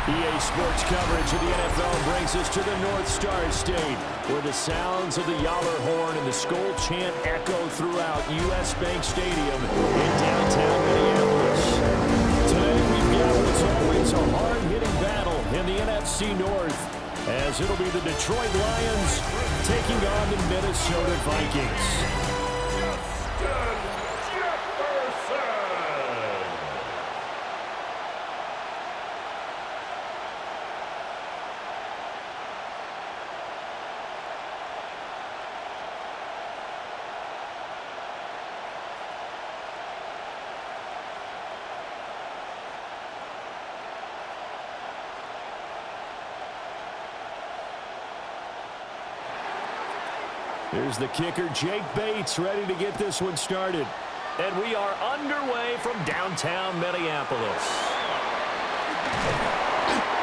EA Sports coverage of the NFL brings us to the North Star State, where the sounds of the Yowler horn and the Skol chant echo throughout U.S. Bank Stadium in downtown Minneapolis. Today we've got what's always a hard-hitting battle in the NFC North, as it'll be the Detroit Lions taking on the Minnesota Vikings. Here's the kicker, Jake Bates, ready to get this one started. And we are underway from downtown Minneapolis.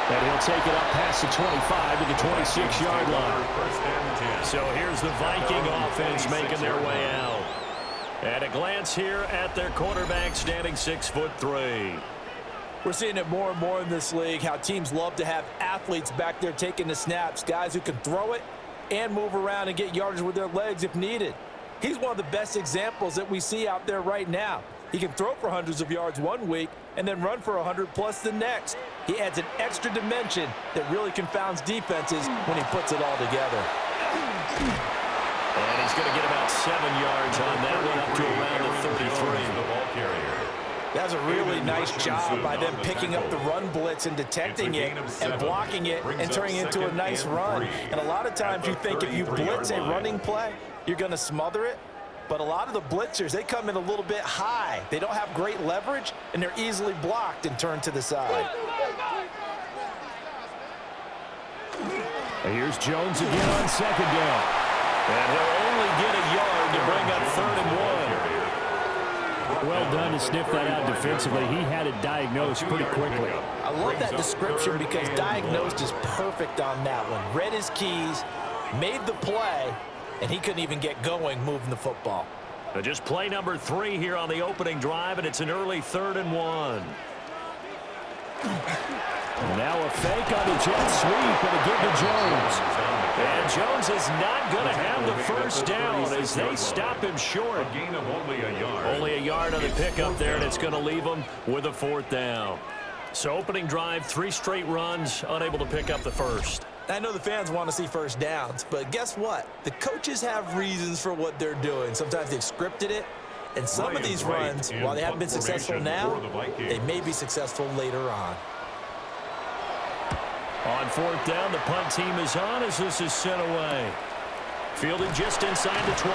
And he'll take it up past the 25 to the 26-yard line. So here's the Viking offense making their way out. At a glance here at their quarterback, standing 6'3". We're seeing it more and more in this league, how teams love to have athletes back there taking the snaps, guys who can throw it and move around and get yardage with their legs if needed. He's one of the best examples that we see out there right now. He can throw for hundreds of yards one week and then run for 100+ the next. He adds an extra dimension that really confounds defenses when he puts it all together. And he's going to get about 7 yards on that one, up to around the 33. That was a really nice job by them picking up the run blitz and detecting it and blocking it and turning it into a nice run. And a lot of times you think if you blitz a running play, you're going to smother it. But a lot of the blitzers, they come in a little bit high. They don't have great leverage, and they're easily blocked and turned to the side. And here's Jones again on second down. And he'll only get a yard to bring up 3rd and 1. Well done to sniff that out defensively. He had it diagnosed pretty quickly. I love that description because diagnosed is perfect on that one. Read his keys, made the play, and he couldn't even get going moving the football. Just play number 3 here on the opening drive, and it's an early 3rd and 1. Now a fake on the jet sweep, and a give to Jones. And Jones is not going to have the first down as they stop him short. A gain of only a yard. Only a yard on the pickup there, and it's going to leave him with a 4th down. So opening drive, 3 straight runs, unable to pick up the first. I know the fans want to see first downs, but guess what? The coaches have reasons for what they're doing. Sometimes they've scripted it, and some of these runs, while they haven't been successful now, they may be successful later on. On 4th down, the punt team is on as this is sent away. Fielded just inside the 20.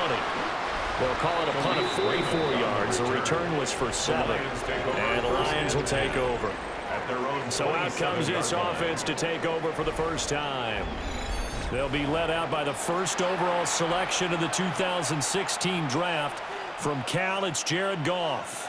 They'll call it a punt of 44 yards. The return was for 7. And the Lions will take over. So out comes this offense to take over for the first time. They'll be led out by the first overall selection of the 2016 draft. From Cal, it's Jared Goff.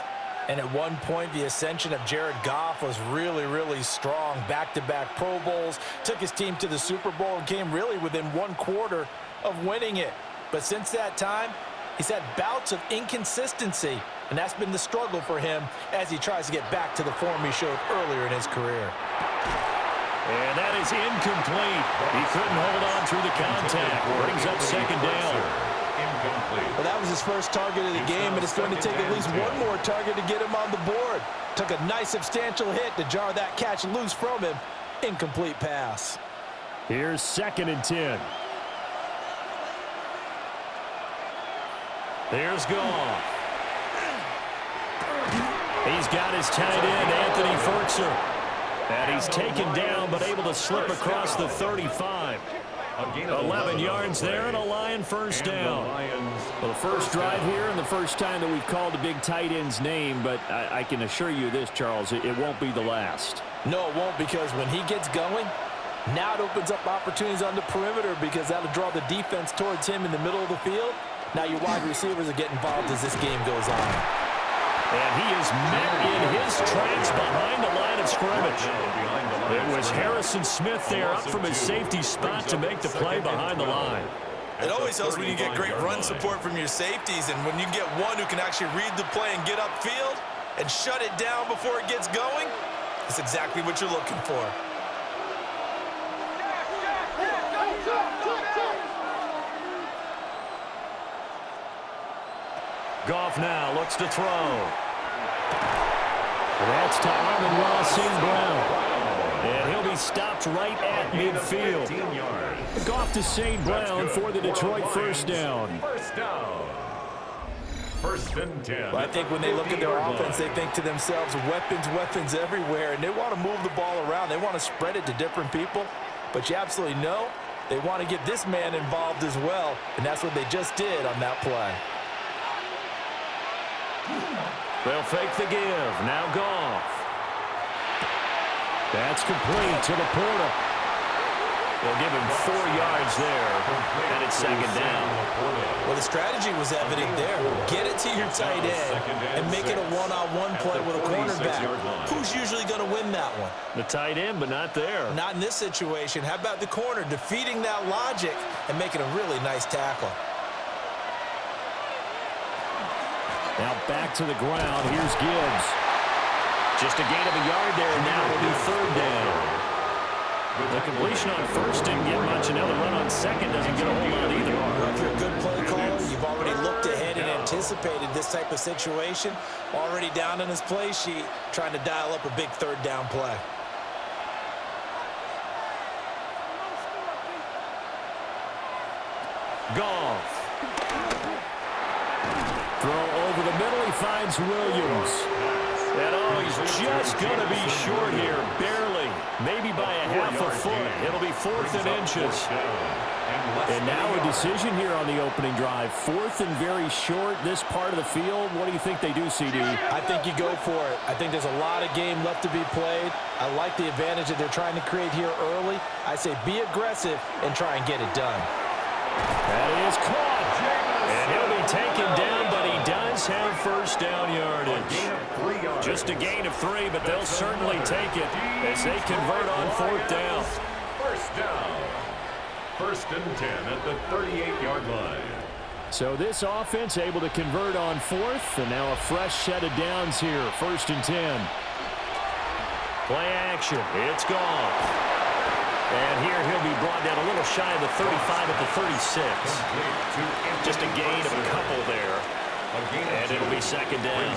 And at one point, the ascension of Jared Goff was really, really strong. Back-to-back Pro Bowls, took his team to the Super Bowl and came really within 1/4 of winning it. But since that time, he's had bouts of inconsistency, and that's been the struggle for him as he tries to get back to the form he showed earlier in his career. And that is incomplete. He couldn't hold on through the contact. Brings up 2nd down. Well, that was his first target of the game, and it's going to take at least one more target to get him on the board. Took a nice substantial hit to jar that catch loose from him. Incomplete pass. Here's 2nd and 10. There's Goff. He's got his tight end, Anthony Forkser. And he's taken down, but able to slip across the 35. 11 yards there and a Lion first down. Well, the first drive here and the first time that we've called a big tight end's name, but I can assure you this, Charles, it won't be the last. No, it won't, because when he gets going, now it opens up opportunities on the perimeter because that'll draw the defense towards him in the middle of the field. Now your wide receivers are getting involved as this game goes on. And he is met in his tracks behind the line of scrimmage. It was Harrison Smith there up from his safety spot to make the play behind the line. It always helps when you get great run support from your safeties, and when you get one who can actually read the play and get upfield and shut it down before it gets going, that's exactly what you're looking for. Goff now looks to throw. That's to Amon-Ra St. Brown. And he'll be stopped right at midfield. Goff to St. Brown for the Detroit first down. First and 10. Well, I think when they look at their offense, they think to themselves, weapons, weapons everywhere. And they want to move the ball around. They want to spread it to different people. But you absolutely know they want to get this man involved as well. And that's what they just did on that play. They'll fake the give. Now Goff. That's complete to Laporta. They'll give him 4 yards there, and it's second down. Well, the strategy was evident there. Get it to your tight end and make it a one-on-one play with a cornerback. Who's usually going to win that one? The tight end, but not there. Not in this situation. How about the corner defeating that logic and making a really nice tackle? Now back to the ground. Here's Gibbs. Just a gain of a yard there, and now will be third down. The completion on first didn't get much. Another run on second doesn't get a whole lot either. Well, if you're a good play caller, you've already looked ahead and anticipated this type of situation. Already down on his play sheet, trying to dial up a big third down play. Goff. Throw over the middle. He finds Williams. And oh, he's just going to be short here, barely. Maybe by a half a foot. It'll be 4th and inches. And now a decision here on the opening drive. 4th and very short, this part of the field. What do you think they do, CD? I think you go for it. I think there's a lot of game left to be played. I like the advantage that they're trying to create here early. I say be aggressive and try and get it done. That is caught. And he'll be taken down, but he does have first down yardage. Just a gain of 3, but they'll certainly take it as they convert on 4th down. First down. First and 10 at the 38-yard line. So this offense able to convert on 4th, and now a fresh set of downs here. 1st and 10. Play action. It's gone. And here he'll be brought down a little shy of the 35 at the 36. Just a gain of a couple there. And it'll be second down.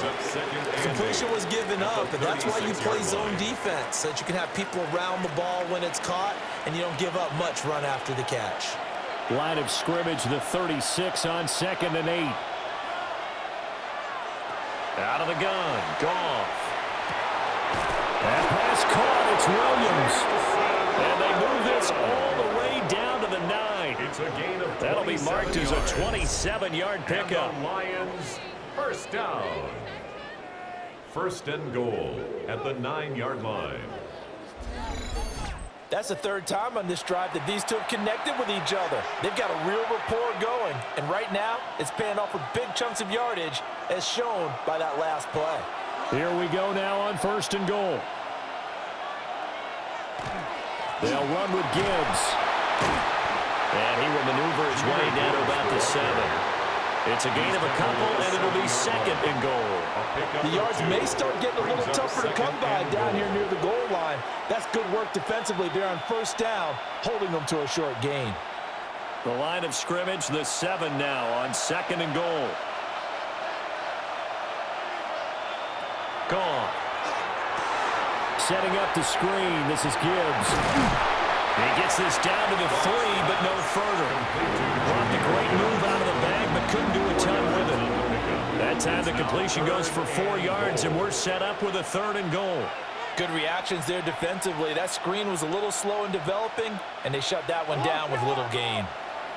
Completion was given up, and that's why you play zone defense, so that you can have people around the ball when it's caught, and you don't give up much run after the catch. Line of scrimmage, the 36 on 2nd and 8. Out of the gun, Goff. That pass caught, it's Williams. And they move this all the way down to the 9. It's a gain of That'll be marked as a 27-yard pickup. And the Lions first down. First and goal at the 9-yard line. That's the 3rd time on this drive that these two have connected with each other. They've got a real rapport going, and right now it's paying off with big chunks of yardage as shown by that last play. Here we go now on 1st and goal. They'll run with Gibbs. And he will maneuver his way down to about the 7. It's a gain of a couple, and it'll be 2nd and goal. The yards may start getting a little tougher to come by down here near the goal line. That's good work defensively there on 1st down, holding them to a short gain. The line of scrimmage, the 7 now on 2nd and goal. Gone. Setting up the screen. This is Gibbs. He gets this down to the 3, but no further. Brought the great move out of the bag, but couldn't do a ton with it. That time the completion goes for 4 yards, and we're set up with a 3rd and goal. Good reactions there defensively. That screen was a little slow in developing, and they shut that one down with little gain.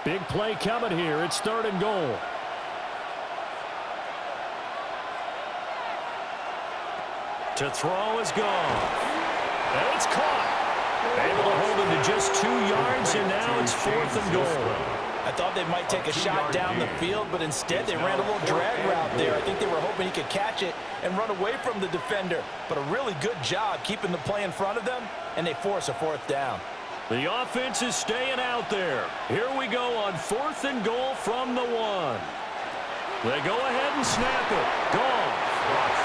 Big play coming here. It's 3rd and goal. To throw is Goff. And it's caught. Able to hold him to just 2 yards, and now it's 4th and goal. I thought they might take a shot down the field, but instead they ran a little drag route there. I think they were hoping he could catch it and run away from the defender. But a really good job keeping the play in front of them, and they force a 4th down. The offense is staying out there. Here we go on 4th and goal from the 1. They go ahead and snap it. Goff.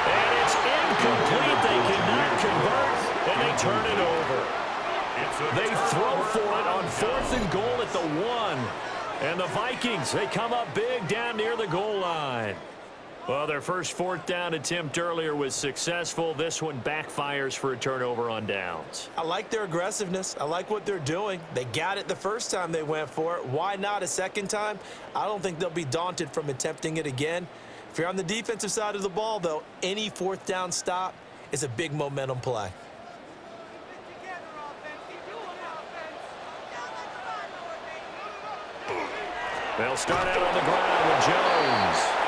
And it's incomplete. They cannot convert, and they turn it over. They throw for it on 4th and goal at the 1. And the Vikings, they come up big down near the goal line. Well, their first fourth down attempt earlier was successful. This one backfires for a turnover on downs. I like their aggressiveness. I like what they're doing. They got it the first time they went for it. Why not a second time? I don't think they'll be daunted from attempting it again. If you're on the defensive side of the ball, though, any fourth down stop is a big momentum play. They'll start out on the ground with Jones.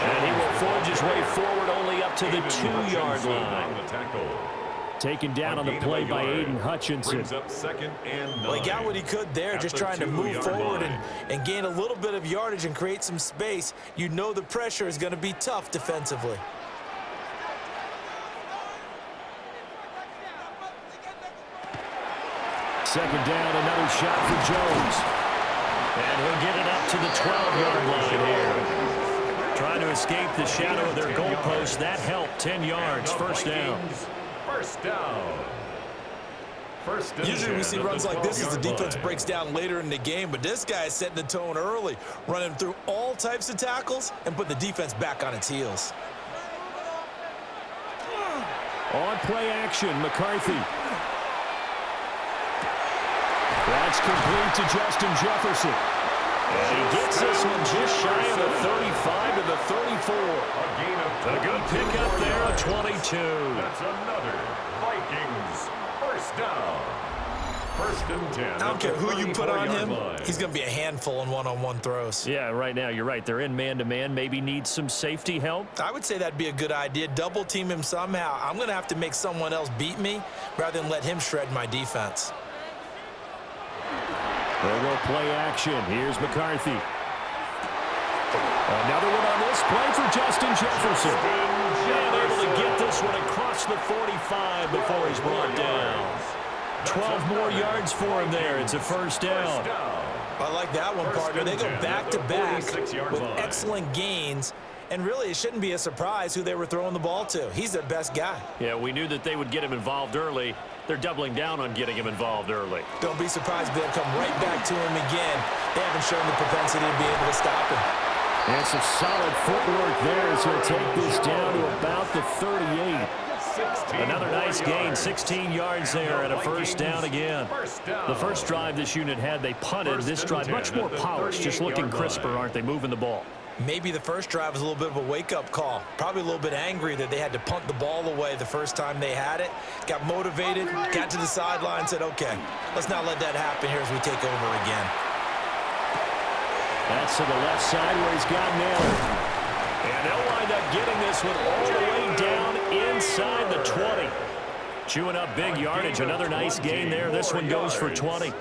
And he will forge his way forward only up to the 2-yard line. Taken down on the play by Aiden Hutchinson. Well, he got what he could there, just trying to move forward and gain a little bit of yardage and create some space. You know the pressure is going to be tough defensively. Second down, another shot for Jones. And he'll get it up to the 12-yard line here. Trying to escape the shadow of their goalpost. That helped. 10 yards. First down. First down. Usually we see runs like this as the defense breaks down later in the game, but this guy is setting the tone early, running through all types of tackles and put the defense back on its heels. On play action, McCarthy. That's complete to Justin Jefferson. And he gets this one just shy of the 35 to the 34. A good pickup there at 22. That's another Vikings first down. First and 10. I don't care who you put on him, he's going to be a handful in one-on-one throws. Yeah, right now you're right. They're in man-to-man. Maybe need some safety help. I would say that'd be a good idea. Double team him somehow. I'm going to have to make someone else beat me rather than let him shred my defense. They'll go play action. Here's McCarthy. Another one on this play for Justin Jefferson. And able to get this one across the 45 before he's brought down. 12 more yards for him there. It's a first down. I like that one, partner. They go back-to-back with excellent gains. And really, it shouldn't be a surprise who they were throwing the ball to. He's their best guy. Yeah, we knew that they would get him involved early. They're doubling down on getting him involved early. Don't be surprised if they'll come right back to him again. They haven't shown the propensity to be able to stop him. And some solid footwork there as he'll take this down to about the 38. Another nice gain, 16 yards there and a first down again. The first drive this unit had, they punted. This drive, much more polished, just looking crisper, aren't they, moving the ball? Maybe the first drive was a little bit of a wake-up call. Probably a little bit angry that they had to punt the ball away the first time they had it. Got motivated, got to the sideline, said, okay, let's not let that happen here as we take over again. That's to the left side where he's got Naylor. And they'll wind up getting this one all the way down inside the 20. Chewing up big yardage. Another nice gain there. This one goes for 20.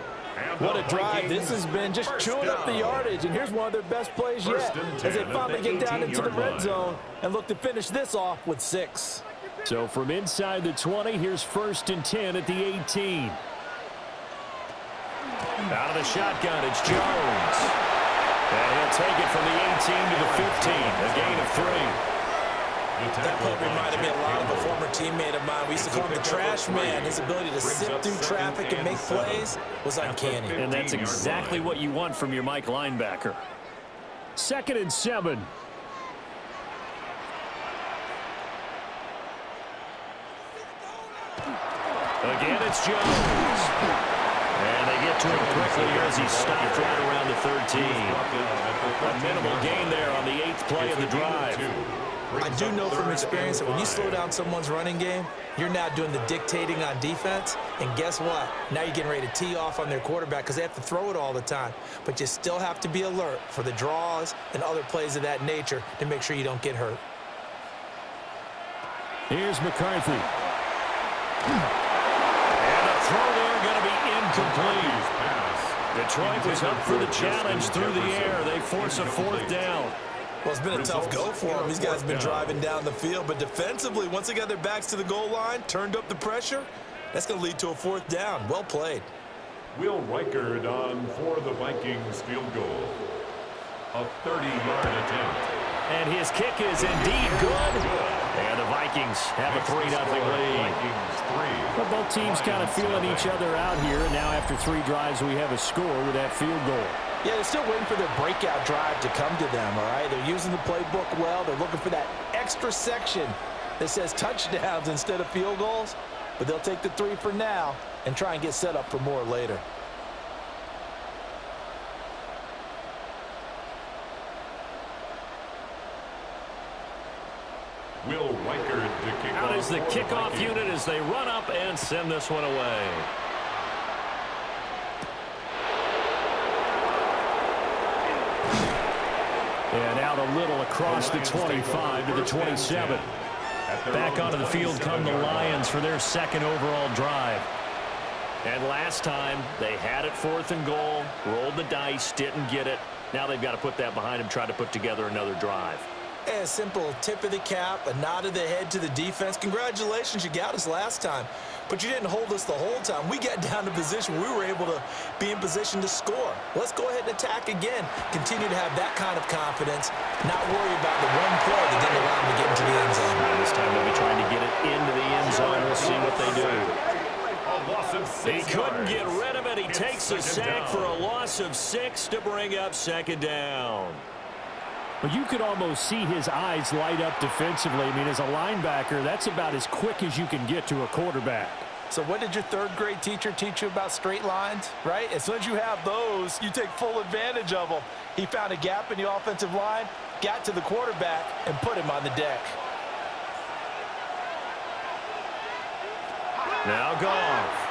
What a drive this has been, just chewing up the yardage, and here's one of their best plays yet as they finally get down into the red zone and look to finish this off with 6. So from inside the 20, here's first and 10 at the 18. Out of the shotgun, it's Jones. And he'll take it from the 18 to the 15, a gain of 3. That play reminded me a lot of a former teammate of mine. We used to call him the trash man. His ability to sift through traffic and make plays was uncanny. And that's exactly what you want from your Mike linebacker. Second and 7. Again, it's Jones. And they get to him quickly here as he's stopped right around the 13. A minimal gain there on the 8th play of the drive. I do know from experience that when you slow down someone's running game, you're now doing the dictating on defense. And guess what? Now you're getting ready to tee off on their quarterback because they have to throw it all the time. But you still have to be alert for the draws and other plays of that nature to make sure you don't get hurt. Here's McCarthy. And the throw there going to be incomplete. Detroit was up for the challenge through the air. They force a 4th down. Well, it's been a tough go for them. These guys have been driving down the field. But defensively, once they got their backs to the goal line, turned up the pressure, that's going to lead to a 4th down. Well played. Will Reichard on for the Vikings field goal. A 30-yard attempt. And his kick is indeed good. And the Vikings have a 3-0 lead. But both teams kind of feeling each other out here. And now after 3 drives, we have a score with that field goal. Yeah, they're still waiting for their breakout drive to come to them, all right? They're using the playbook well. They're looking for that extra section that says touchdowns instead of field goals. But they'll take the 3 for now and try and get set up for more later. Will Reichard to kick Out off is the for kickoff Vikings. unit as they run up and send this one away. And out a little across the 25 to the 27. Back onto the field come the Lions for their second overall drive. And last time, they had it 4th and goal, rolled the dice, didn't get it. Now they've got to put that behind them, try to put together another drive. A simple tip of the cap, a nod of the head to the defense. Congratulations, you got us last time. But you didn't hold us the whole time. We got down to position. We were able to be in position to score. Let's go ahead and attack again. Continue to have that kind of confidence. Not worry about the one play that didn't allow them to get into the end zone. This time they'll be trying to get it into the end zone. We'll see what they do. He couldn't get rid of it. He takes a sack for a loss of 6 to bring up 2nd down. Well, you could almost see his eyes light up defensively. I mean, as a linebacker, that's about as quick as you can get to a quarterback. So what did your 3rd grade teacher teach you about straight lines, right? As soon as you have those, you take full advantage of them. He found a gap in the offensive line, got to the quarterback, and put him on the deck. Now Goff.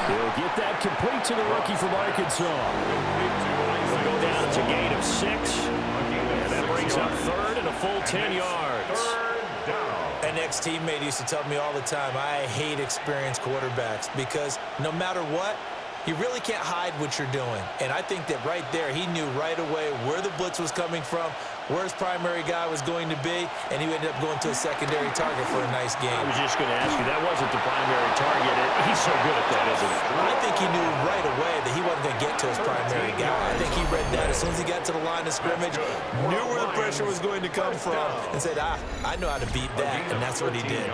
He'll get that complete to the rookie from Arkansas. We'll go down to a gain of 6. And that brings up 3rd and a full 10 yards. An ex-teammate used to tell me all the time, I hate experienced quarterbacks because no matter what, you really can't hide what you're doing. And I think that right there, he knew right away where the blitz was coming from, where his primary guy was going to be, and he ended up going to a secondary target for a nice game. I was just going to ask you, that wasn't the primary target. He's so good at that, isn't he? I think he knew right away that he wasn't going to get to his primary guy. I think he read that as soon as he got to the line of scrimmage, knew where the pressure was going to come from, and said, I know how to beat that, and that's what he did.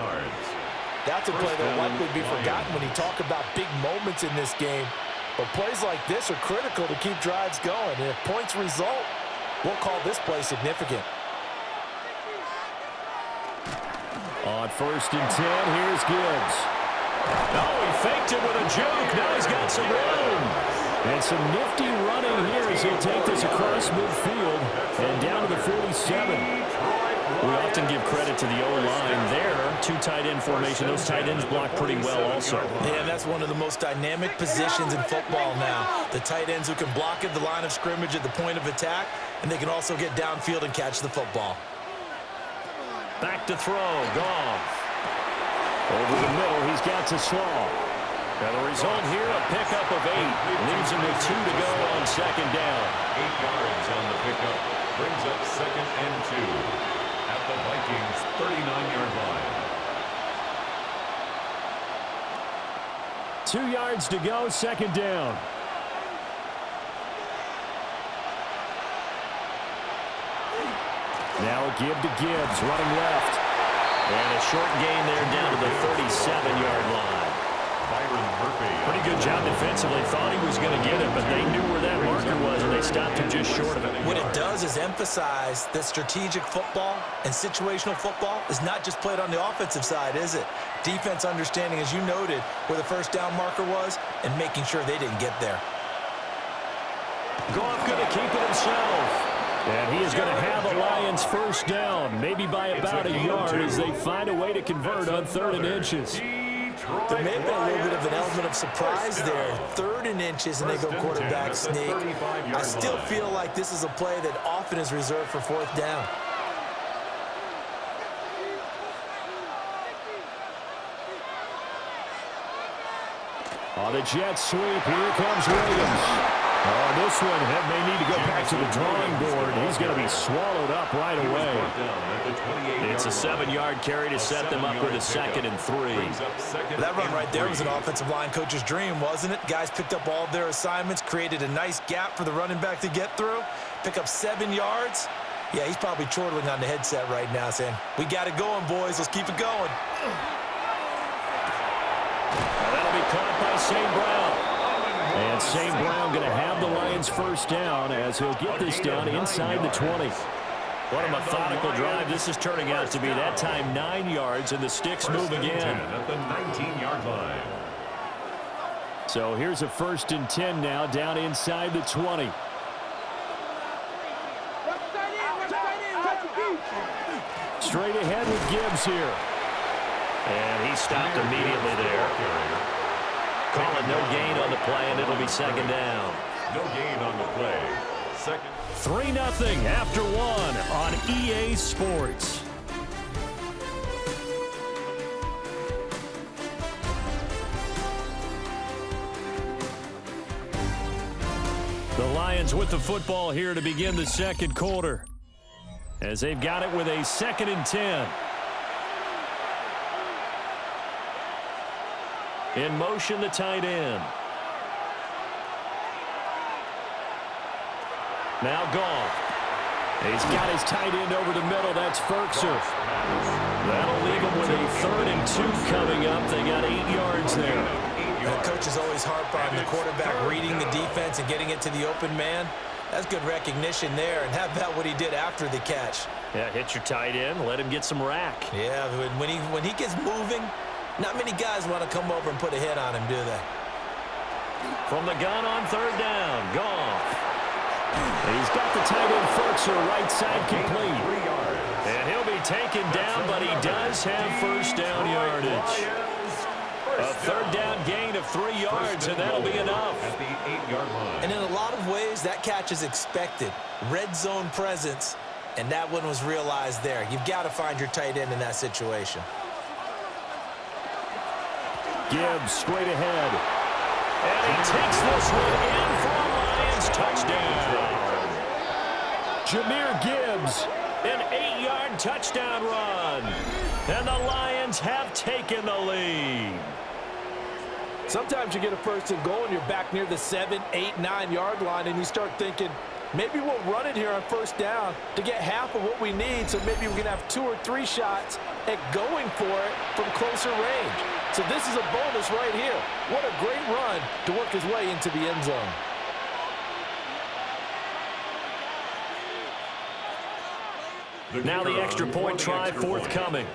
That's a play that will likely be forgotten when you talk about big moments in this game. But plays like this are critical to keep drives going. And if points result, we'll call this play significant. On 1st and 10, here's Gibbs. Oh, he faked it with a juke. Now he's got some room. And some nifty running here as he'll take this across midfield and down to the 47. We often give credit to the O-line there. 2 tight end formation. Those tight ends block pretty well also. Yeah, that's one of the most dynamic positions in football now. The tight ends who can block at the line of scrimmage at the point of attack, and they can also get downfield and catch the football. Back to throw. Goff. Over the middle, he's got to Slaw. And the result here, a pickup of 8. Leaves him with 2 to go on 2nd down. 8 yards on the pickup. Brings up 2nd and 2. At the Vikings 39-yard line. 2 yards to go, 2nd down. Now a give to Gibbs, running left. And a short gain there down to the 37-yard line. Pretty good job defensively. Thought he was going to get it, but they knew where that marker was, and they stopped him just short of it. What it does is emphasize that strategic football and situational football is not just played on the offensive side, is it? Defense understanding, as you noted, where the 1st down marker was and making sure they didn't get there. Goff going to keep it himself. And he is going to have a Lions 1st down, maybe by about a yard as they find a way to convert on 3rd and inches. There may have been a little bit of an element of surprise there. 3rd and inches, and they go quarterback sneak. I still feel like this is a play that often is reserved for 4th down. On the jet sweep, here comes Williams. Oh, this one may need to go back to the drawing board. He's going to be swallowed up right away. It's a 7-yard carry to set them up with a 2nd and 3. That run right there was an offensive line coach's dream, wasn't it? Guys picked up all of their assignments, created a nice gap for the running back to get through, pick up 7 yards. Yeah, he's probably chortling on the headset right now saying, we got it going, boys. Let's keep it going. That'll be caught by St. Brown. And St. Brown going to have the Lions first down as he'll get this down inside the 20. What a methodical drive this is turning out to be. That time 9 yards, and the sticks move again. At the 19-yard line. So here's a 1st and 10 now down inside the 20. Straight ahead with Gibbs here. And he stopped immediately there. Calling no gain on the play, and it'll be 2nd down. No gain on the play. 3-0 after 1 on EA Sports. The Lions with the football here to begin the 2nd quarter, as they've got it with a 2nd and 10. In motion, the tight end. Now Goff. He's got his tight end over the middle. That's Ferkser. That'll leave him with a 3rd and 2 coming up. They got 8 yards there. That coach is always harp on the quarterback reading the defense and getting it to the open man. That's good recognition there. And how about what he did after the catch? Yeah, hit your tight end. Let him get some rack. Yeah, when he gets moving, not many guys want to come over and put a hit on him, do they? From the gun on 3rd down, Goff. He's got the tight end Ferkser right side complete. And he'll be taken down, but he does have 1st down yardage. A 3rd down gain of 3 yards, and that'll be enough. At the 8-yard line. And in a lot of ways, that catch is expected. Red zone presence, and that one was realized there. You've got to find your tight end in that situation. Gibbs straight ahead. And he takes this one in for a Lions touchdown. Jahmyr Gibbs. An 8-yard touchdown run. And the Lions have taken the lead. Sometimes you get a 1st and goal and you're back near the 7, 8, 9-yard line, and you start thinking, maybe we'll run it here on 1st down to get half of what we need, so maybe we can have 2 or 3 shots at going for it from closer range. So this is a bonus right here. What a great run to work his way into the end zone. Now the extra point try forthcoming.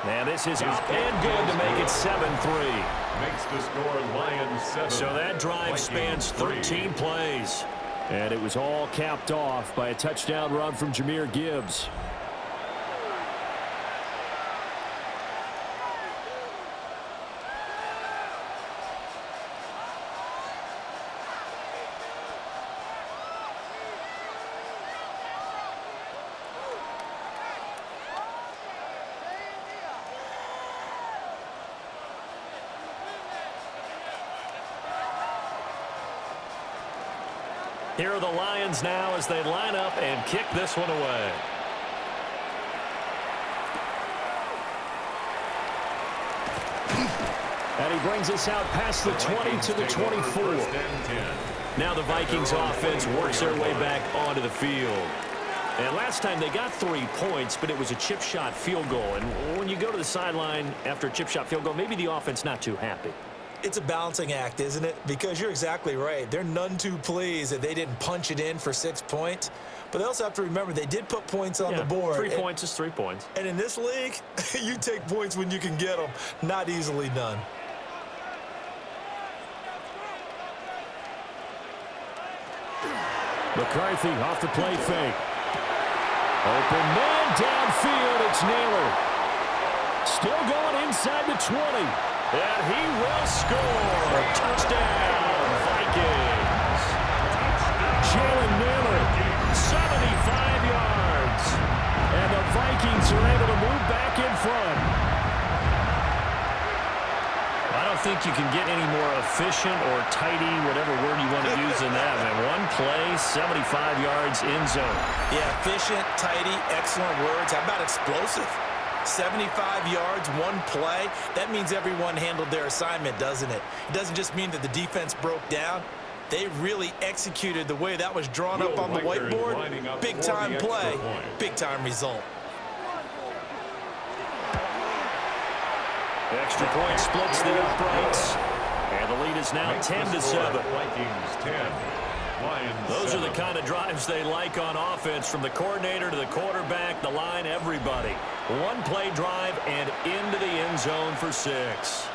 Now this is up and good to make it 7-3. Makes the score Lions 7. So that drive spans 13 plays. And it was all capped off by a touchdown run from Jahmyr Gibbs. Here are the Lions now as they line up and kick this one away. And he brings us out past the 20 to the 24. Now the Vikings offense works their way back onto the field. And last time they got 3 points, but it was a chip shot field goal. And when you go to the sideline after a chip shot field goal, maybe the offense not too happy. It's a balancing act, isn't it? Because you're exactly right. They're none too pleased that they didn't punch it in for 6 points. But they also have to remember they did put points on the board. 3 points is 3 points. And in this league, you take points when you can get them. Not easily done. McCarthy off the play fake. Open man downfield. It's Naylor. Still going inside the 20. And he will score. Touchdown, Vikings. Jalen Naylor, 75 yards. And the Vikings are able to move back in front. I don't think you can get any more efficient or tidy, whatever word you want to use in that. Man, one play, 75 yards in zone. Yeah, efficient, tidy, excellent words. How about explosive? 75 yards, one play. That means everyone handled their assignment, doesn't it? It doesn't just mean that the defense broke down. They really executed the way that was drawn up on the whiteboard. Big-time play, big-time result. Extra point splits the uprights. And the lead is now 10-7. Vikings 10. Lions Those 7. are the kind of drives they like on offense, from the coordinator to the quarterback, the line, everybody. One play drive and into the end zone for 6.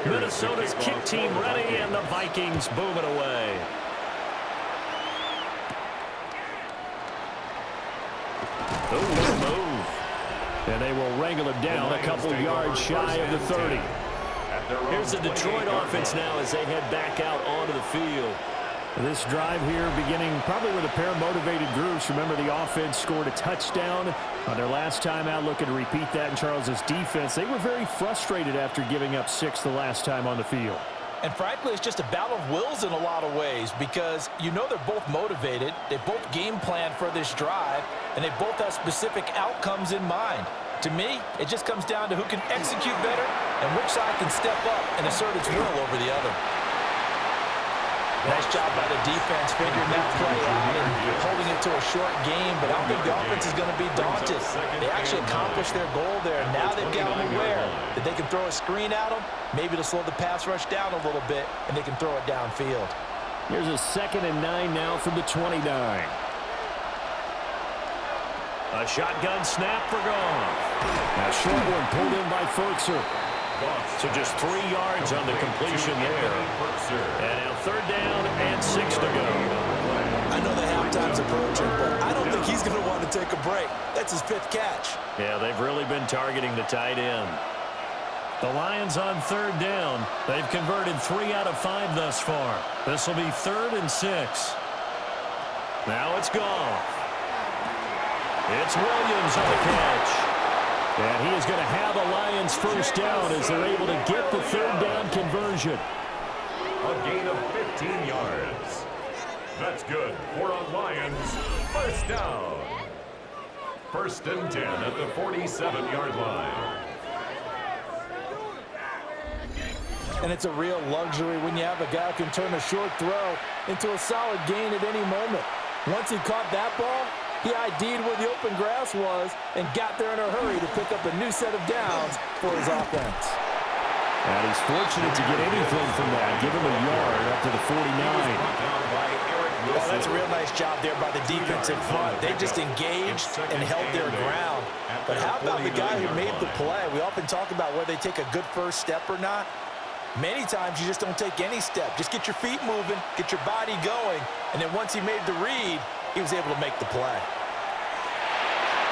Minnesota's kick team ready, and the Vikings boom it away. Ooh, what a move. And they will wrangle him down a couple yards shy of the 30. Here's the Detroit offense now as they head back out onto the field. This drive here beginning probably with a pair of motivated groups. Remember, the offense scored a touchdown on their last time out, looking to repeat that in Charles's defense. They were very frustrated after giving up 6 the last time on the field. And frankly, it's just a battle of wills in a lot of ways, because you know they're both motivated, they both game plan for this drive, and they both have specific outcomes in mind. To me, it just comes down to who can execute better and which side can step up and assert its will over the other. Nice job by the defense figuring that play out and holding it to a short game, but I don't think the offense is going to be daunted. They actually accomplished their goal there. Now they've got them aware that they can throw a screen at them, maybe to slow the pass rush down a little bit, and they can throw it downfield. Here's a 2nd and 9 now from the 29. A shotgun snap for Goff. A short one pulled in by Fertzer. So just 3 yards on the completion there. And now 3rd down and 6 to go. I know the halftime's approaching, but I don't think he's going to want to take a break. That's his 5th catch. Yeah, they've really been targeting the tight end. The Lions on 3rd down. They've converted 3 out of 5 thus far. This will be 3rd and 6. Now it's Goff. It's Williams on the catch. And he is going to have a Lions first down as they're able to get the 3rd down conversion. A gain of 15 yards. That's good for a Lions first down. 1st and 10 at the 47-yard line. And it's a real luxury when you have a guy who can turn a short throw into a solid gain at any moment. Once he caught that ball, he ID'd where the open grass was and got there in a hurry to pick up a new set of downs for his offense. And he's fortunate to get anything from that. Give him a yard up to the 49. Well, that's a real nice job there by the defense in front. They just engaged and held their ground. But how about the guy who made the play? We often talk about whether they take a good first step or not. Many times you just don't take any step. Just get your feet moving, get your body going, and then once he made the read, he was able to make the play.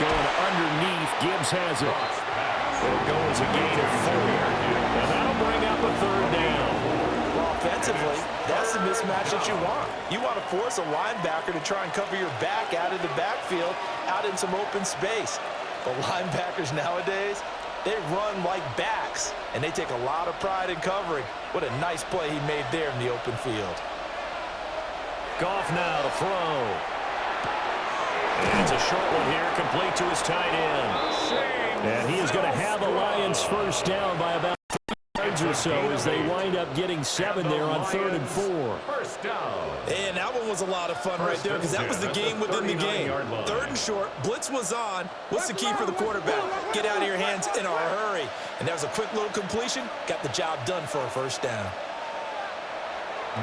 Going underneath, Gibbs has it. It'll go as a gain of 4. And that'll bring up a 3rd down. Well, offensively, that's the mismatch that you want. You want to force a linebacker to try and cover your back out of the backfield, out in some open space. But linebackers nowadays, they run like backs, and they take a lot of pride in covering. What a nice play he made there in the open field. Goff now to throw. And it's a short one here, complete to his tight end. And he is going to have a Lions first down by about 3 yards or so as they wind up getting 7 there on 3rd and 4. First down. And that one was a lot of fun right there, because that was the game within the game. 3rd and short, blitz was on. What's the key for the quarterback? Get out of your hands in a hurry. And that was a quick little completion. Got the job done for a first down.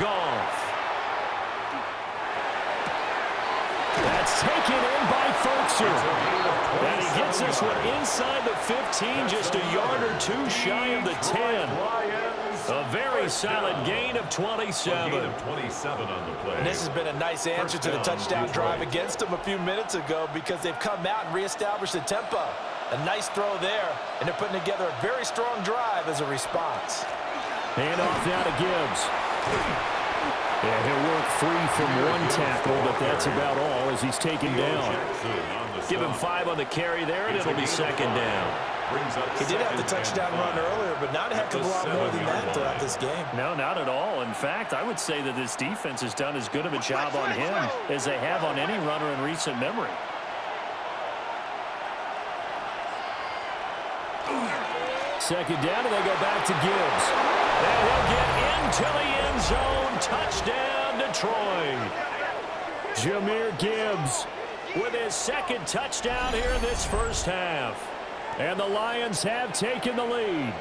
Goff. That's taken in by Fertzer. And he gets this one inside the 15, just a yard or 2 shy of the 10. A very solid gain of 27. Gain of 27 on the play. And this has been a nice answer to the touchdown drive against them a few minutes ago, because they've come out and reestablished the tempo. A nice throw there, and they're putting together a very strong drive as a response. And off now to Gibbs. And he'll work free from 1 tackle, but that's about all as he's taken down. Give him 5 on the carry there, and it'll be 2nd down. He did have the touchdown run earlier, but not a heck of a lot more than that throughout this game. No, not at all. In fact, I would say that this defense has done as good of a job on him as they have on any runner in recent memory. second down, and they go back to Gibbs. And he'll get into the end zone. Touchdown, Detroit. Jahmyr Gibbs With his second touchdown here in this first half. And the Lions have taken the lead.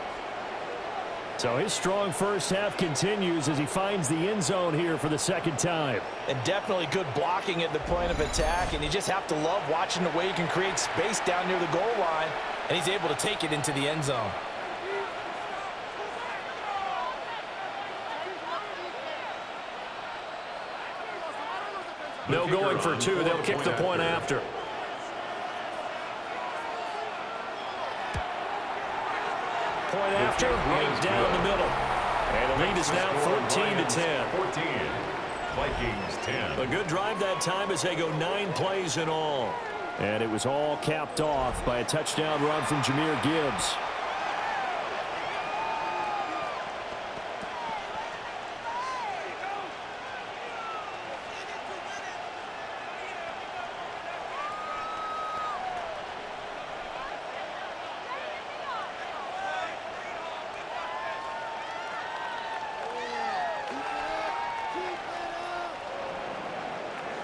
So his strong first half continues as he finds the end zone here for the second time. And definitely good blocking at the point of attack, and you just have to love watching the way he can create space down near the goal line, and he's able to take it into the end zone. No going for two. They'll kick the point after. Point after, right down the middle. And the lead is now 14-10. 14. Vikings 10. A good drive that time as they go 9 plays in all. And it was all capped off by a touchdown run from Jahmyr Gibbs.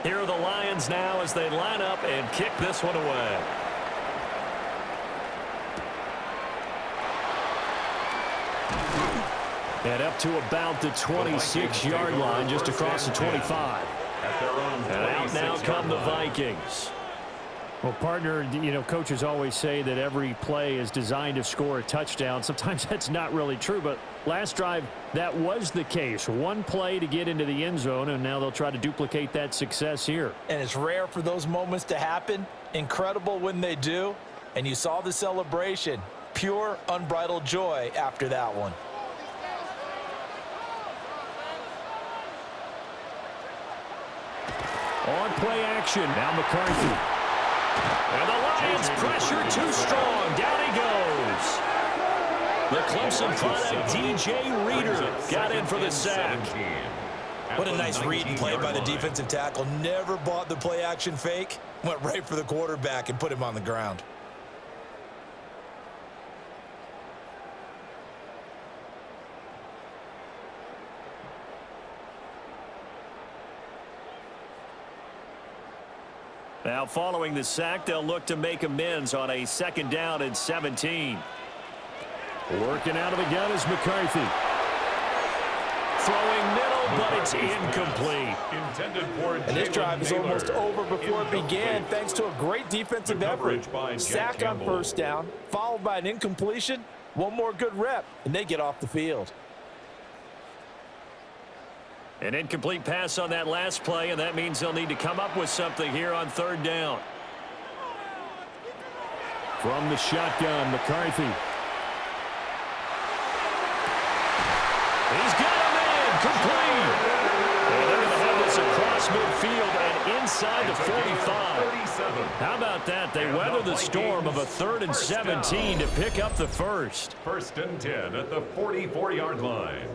Here are the Lions now as they line up and kick this one away. And up to about the 26-yard line, just across the 25. And out now come the Vikings. Well, partner, you know, coaches always say that every play is designed to score a touchdown. Sometimes that's not really true, but last drive, that was the case. One play to get into the end zone, and now they'll try to duplicate that success here. And it's rare for those moments to happen. Incredible when they do. And you saw the celebration. Pure, unbridled joy after that one. On play action, now McCarthy. And the Lions pressure too strong. Down he goes. The Clemson product, DJ Reader, got in for the sack. What a nice read and play by the defensive tackle. Never bought the play action fake. Went right for the quarterback and put him on the ground. Now following the sack, they'll look to make amends on a 2nd down and 17. Working out of the gun is McCarthy. Throwing middle, but it's incomplete. And this drive is almost over before it began, thanks to a great defensive effort. Sack on first down, followed by an incompletion. One more good rep, and they get off the field. An incomplete pass on that last play, and that means they'll need to come up with something here on 3rd down. From the shotgun, McCarthy. He's got him in, complete. And they're going to have this across midfield and inside the 45. How about that? They weather the storm of a 3rd and 17 to pick up the first. 1st and 10 at the 44-yard line.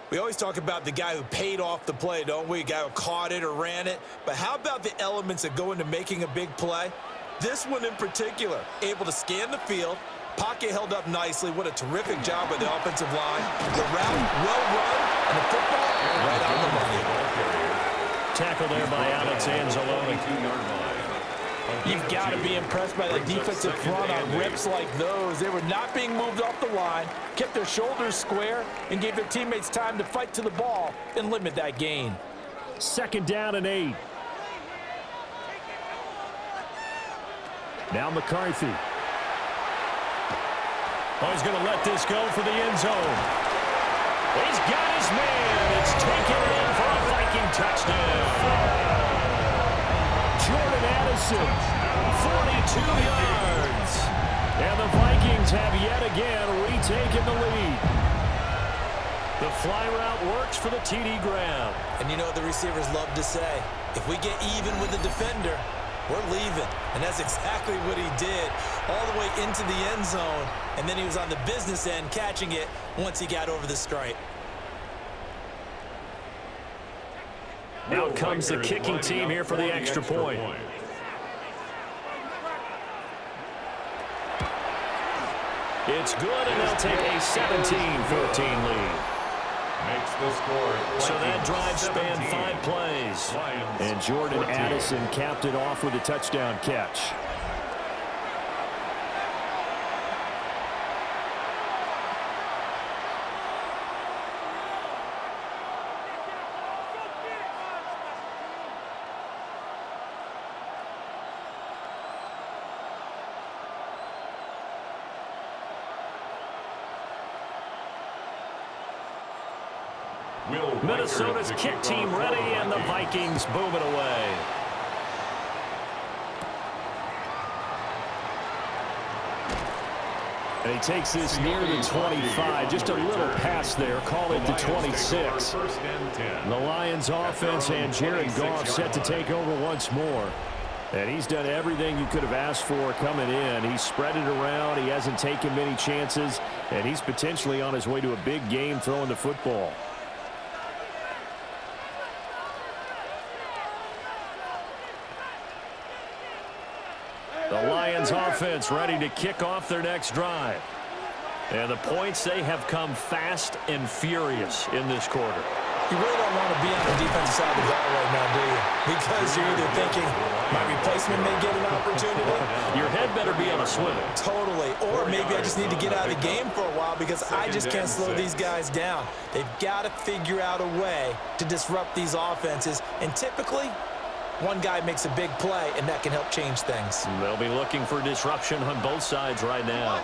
We always talk about the guy who paid off the play, don't we? A guy who caught it or ran it. But how about the elements that go into making a big play? This one in particular, able to scan the field, pocket held up nicely. What a terrific job by the offensive line. The route well run, and the football right on the money. Tackle there by Alex Anzalone. You've got to be impressed by the defensive front on rips like those. They were not being moved off the line, kept their shoulders square, and gave their teammates time to fight to the ball and limit that gain. 2nd down and 8. Now McCarthy. Oh, he's going to let this go for the end zone. He's got his man. It's taken in for a Viking touchdown. Jordan Addison, 42 yards. And the Vikings have yet again retaken the lead. The fly route works for the TD grab. And you know what the receivers love to say? If we get even with the defender, we're leaving. And that's exactly what he did, all the way into the end zone. And then he was on the business end catching it once he got over the stripe. Out comes the kicking team here for the extra point. It's good, and they'll take a 17-14 lead. Makes the score. So that drive spanned 5 plays. And Jordan Addison capped it off with a touchdown catch. Minnesota's kick team ready, and the Vikings boom it away. And he takes this near the 25. Just a little pass there. Call it the 26. The Lions offense and Jared Goff set to take over once more. And he's done everything you could have asked for coming in. He's spread it around. He hasn't taken many chances. And he's potentially on his way to a big game throwing the football. The Lions offense ready to kick off their next drive. And the points, they have come fast and furious in this quarter. You really don't want to be on the defensive side of the ball right now, do you? Because you're either thinking, my replacement may get an opportunity. Your head better be on a swivel. Totally. Or maybe I just need to get out of the game for a while because I just can't slow these guys down. They've got to figure out a way to disrupt these offenses. And typically, one guy makes a big play, and that can help change things. They'll be looking for disruption on both sides right now.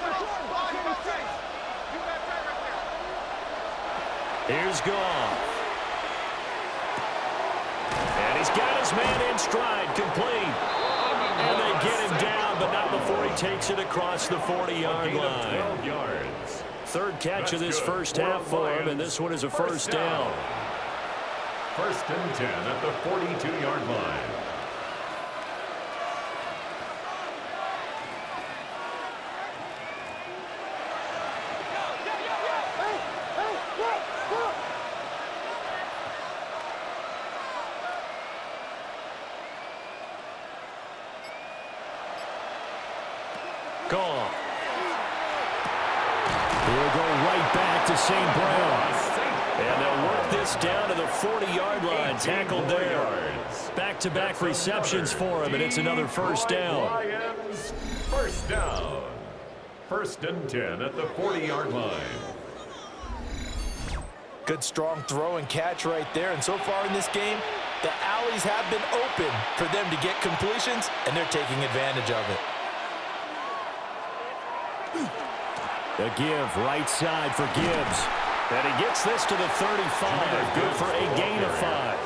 Here's Goff. And he's got his man in stride, complete. And they get him down, but not before he takes it across the 40-yard line. Third catch of this first half for him, and this one is a first down. First and 10 at the 42-yard line. Goff. He'll go right back to St. Brown. And they'll work this down to the 40-yard line. Tackled there. Back-to-back receptions for him, and it's another first down. Lions, first down. First and 10 at the 40-yard line. Good, strong throw and catch right there. And so far in this game, the alleys have been open for them to get completions, and they're taking advantage of it. The give, right side for Gibbs. And he gets this to the 35. Good for a gain of 5.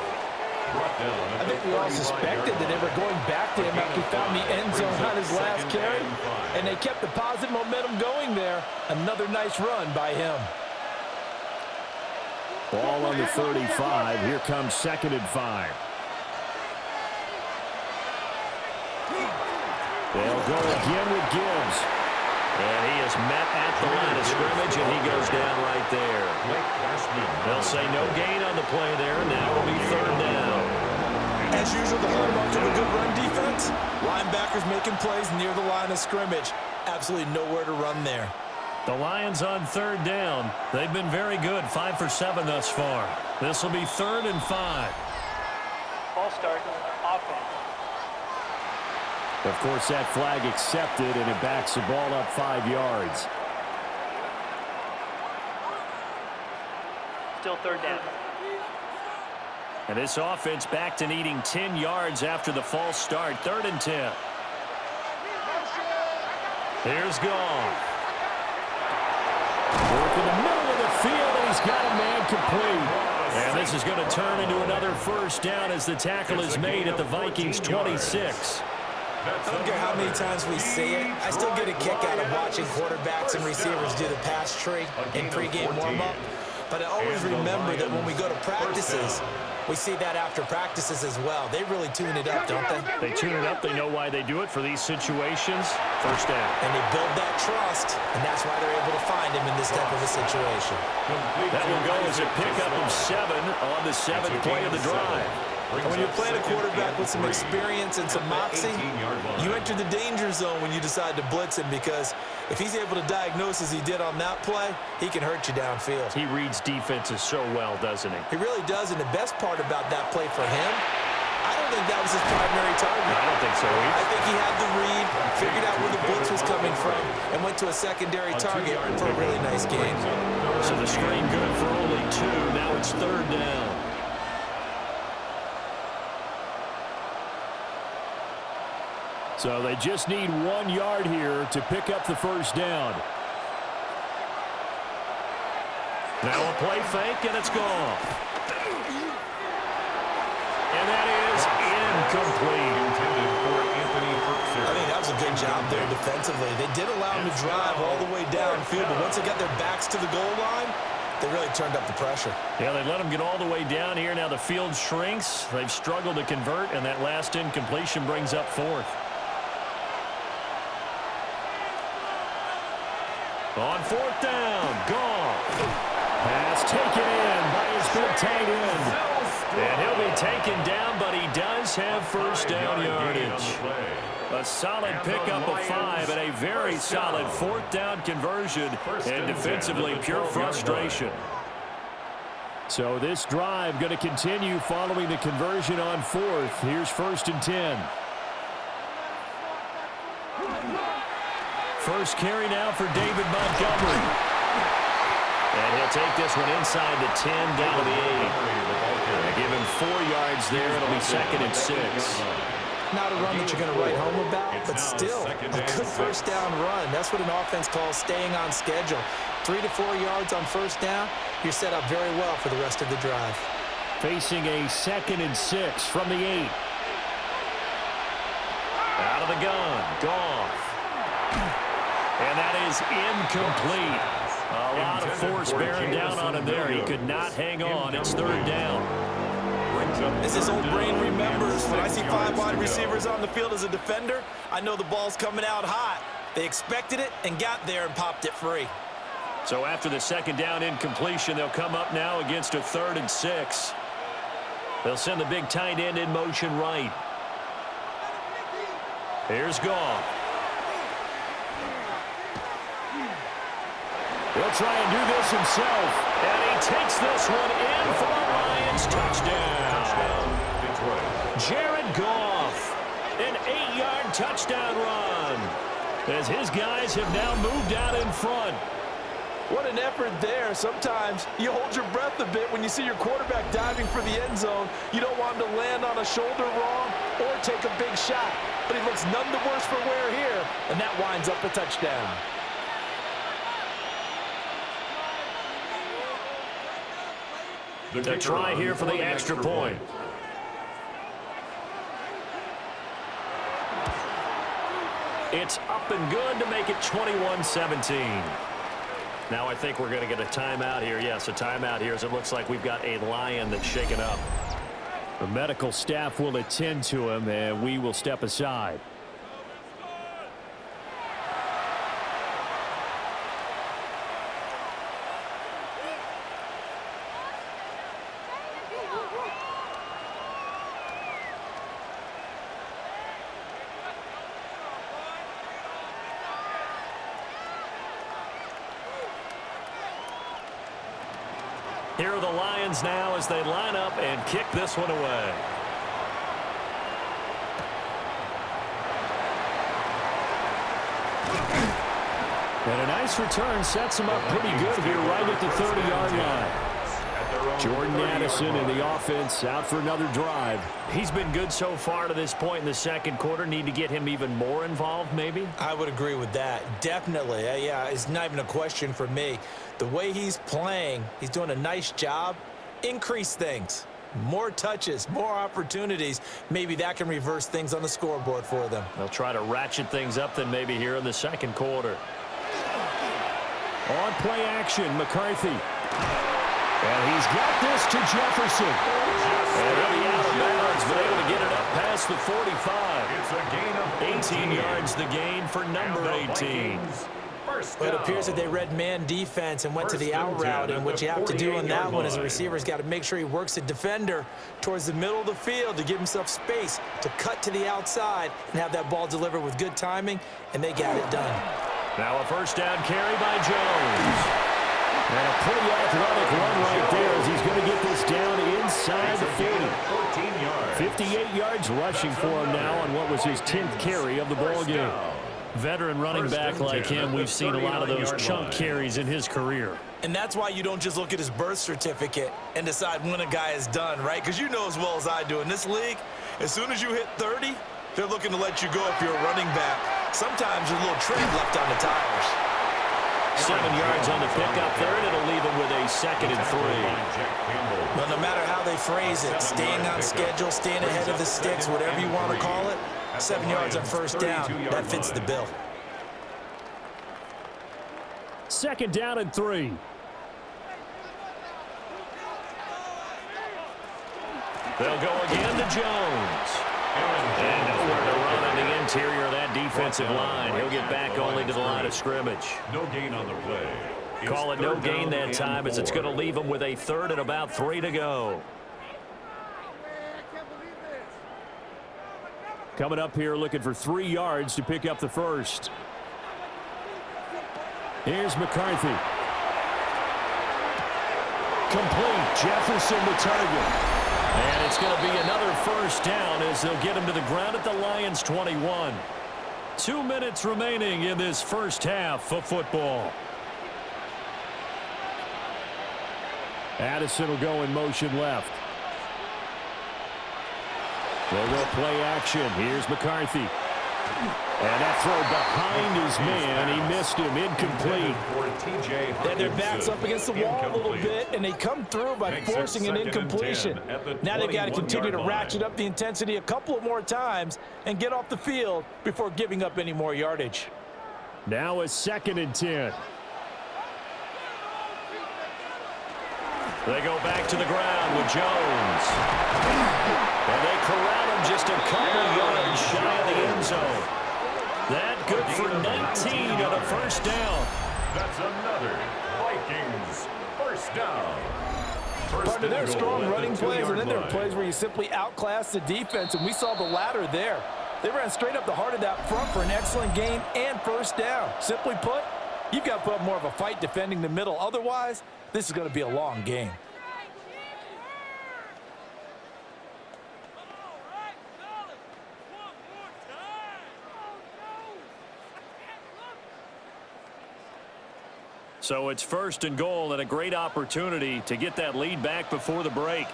I think we all suspected that they were going back to him after he found the end zone on his last carry. And they kept the positive momentum going there. Another nice run by him. Ball on the 35. Here comes 2nd and 5. They'll go again with Gibbs. And he is met at the line of scrimmage, and he goes down right there. They'll say no gain on the play there, and now will be 3rd down. As usual, the hallmark of a good run defense, linebackers making plays near the line of scrimmage. Absolutely nowhere to run there. The Lions on 3rd down. They've been very good, 5 for 7 thus far. This will be 3rd and 5. Ball start, offense. Of course, that flag accepted, and it backs the ball up 5 yards. Still 3rd down. And this offense back to needing 10 yards after the false start. 3rd and 10. Here's Goff. Work in the middle of the field, and he's got a man complete. And this is going to turn into another first down as the tackle is made at the Vikings 26. I don't care how many times we see it. I still get a kick out of watching quarterbacks and receivers do the pass tree in pregame warm-up. But I always remember that when we go to practices, we see that after practices as well. They really tune it up, don't they? They tune it up. They know why they do it for these situations. First down. And they build that trust, and that's why they're able to find him in this type of a situation. That will go as a pickup of 7 on the 7th play of the drive. And when you're playing a quarterback with some experience and some moxie, you enter the danger zone when you decide to blitz him, because if he's able to diagnose as he did on that play, he can hurt you downfield. He reads defenses so well, doesn't he? He really does, and the best part about that play for him, I don't think that was his primary target. I don't think so either. I think he had the read, figured out where the blitz was coming from, and went to a secondary target for a really nice game. So the screen good for only 2. Now it's 3rd down. So they just need 1 yard here to pick up the first down. Now a play fake, and it's gone. And that is incomplete. I think that was a good job there defensively. They did allow him to drive all the way downfield, but once they got their backs to the goal line, they really turned up the pressure. Yeah, they let him get all the way down here. Now the field shrinks. They've struggled to convert, and that last incompletion brings up 4th. On 4th down, Goff. Pass taken in by his big tight end. And he'll be taken down, but he does have first down yardage. A solid pickup of 5 and a very solid 4th down conversion. And defensively, pure frustration. So this drive going to continue following the conversion on 4th. Here's 1st and 10. First carry now for David Montgomery. And he'll take this one inside the 10, down to the 8. Give him 4 yards there. It'll be 2nd and 6. Not a run that you're going to write home about, but still a good first down run. That's what an offense calls staying on schedule. 3 to 4 yards on first down, you're set up very well for the rest of the drive. Facing a 2nd and 6 from the 8. Out of the gun, Goff. And that is incomplete. A lot of force bearing down on him there. He could not hang on. It's 3rd down. As his old brain remembers, when I see 5 wide receivers on the field as a defender, I know the ball's coming out hot. They expected it and got there and popped it free. So after the 2nd down incompletion, they'll come up now against a 3rd and 6. They'll send the big tight end in motion right. Here's Goff. He'll try and do this himself. And he takes this one in for a Lions touchdown. Jared Goff, an 8-yard touchdown run, as his guys have now moved out in front. What an effort there. Sometimes you hold your breath a bit when you see your quarterback diving for the end zone. You don't want him to land on a shoulder wrong or take a big shot. But he looks none the worse for wear here, and that winds up a touchdown. The try here for the extra point. It's up and good to make it 21-17. Now I think we're going to get a timeout here. Yes, a timeout here, as it looks like we've got a Lion that's shaken up. The medical staff will attend to him, and we will step aside. Here are the Lions now as they line up and kick this one away. And a nice return sets him up pretty good here right at the 30-yard line. Jordan Addison and the offense out for another drive. He's been good so far to this point in the 2nd quarter. Need to get him even more involved, maybe? I would agree with that. Definitely. Yeah, it's not even a question for me. The way he's playing, he's doing a nice job. Increase things. More touches, more opportunities. Maybe that can reverse things on the scoreboard for them. They'll try to ratchet things up then maybe here in the 2nd quarter. On play action, McCarthy. And he's got this to Jefferson. And he'll be out of bounds, but able to get it up past the 45. It's a gain of 18 yards the gain for number 18. First Well, it down. appears that they read man defense and went to the out route, and what you have to do on that one as a receiver is got to make sure he works the defender towards the middle of the field to give himself space to cut to the outside and have that ball delivered with good timing, and they got it done. Now a first down carry by Jones. And a pretty athletic run right there as he's going to get this down inside the 40. 14 yards. 58 yards rushing for him now on what was his 10th carry of the ball game. Veteran running back like him, we've seen a lot of those chunk carries in his career. And that's why you don't just look at his birth certificate and decide when a guy is done, right? Because you know as well as I do, in this league, as soon as you hit 30, they're looking to let you go if you're a running back. Sometimes there's a little tread left on the tires. 7 yards on the pickup there, and it'll leave him with a 2nd and 3. But no matter how they phrase it, staying on schedule, staying ahead of the sticks, whatever you want to call it, 7 yards on first down, that fits the bill. 2nd down and 3. They'll go again to Jones. And nowhere to run on the interior of that defensive line. He'll get back only to the line of scrimmage. No gain on the play. Call it no gain that time as it's going to leave him with a 3rd and about 3 to go. Coming up here looking for 3 yards to pick up the first. Here's McCarthy. Complete. Jefferson the target. And it's going to be another first down as they'll get him to the ground at the Lions' 21. 2 minutes remaining in this first half of football. Addison will go in motion left. They'll go play action. Here's McCarthy. And that throw behind his man. He missed him. Incomplete. They had their backs up against the wall a little bit, and they come through by forcing an incompletion. Now they've got to continue to ratchet up the intensity a couple of more times and get off the field before giving up any more yardage. Now a 2nd and 10. They go back to the ground with Jones. And they corral him just a couple yards shy of the end zone. That good for 19 on a first down. That's another Vikings first down. Partner, there are strong running plays, and then there are plays where you simply outclass the defense, and we saw the latter there. They ran straight up the heart of that front for an excellent gain and first down. Simply put, you've got to put up more of a fight defending the middle. Otherwise, this is going to be a long game. So it's 1st and goal and a great opportunity to get that lead back before the break.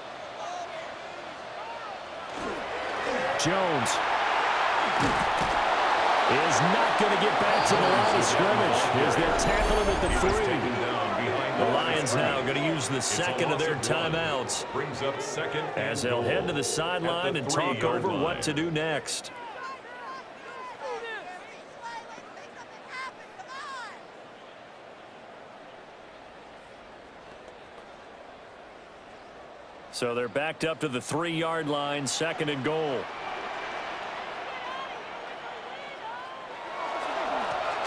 Jones Is not going to get back to the line of scrimmage as they tackle him at the 3. The Lions now going to use the 2nd of their timeouts Brings up 2nd as they'll head to the sideline and talk over what to do next. So they're backed up to the 3-yard line, 2nd and goal.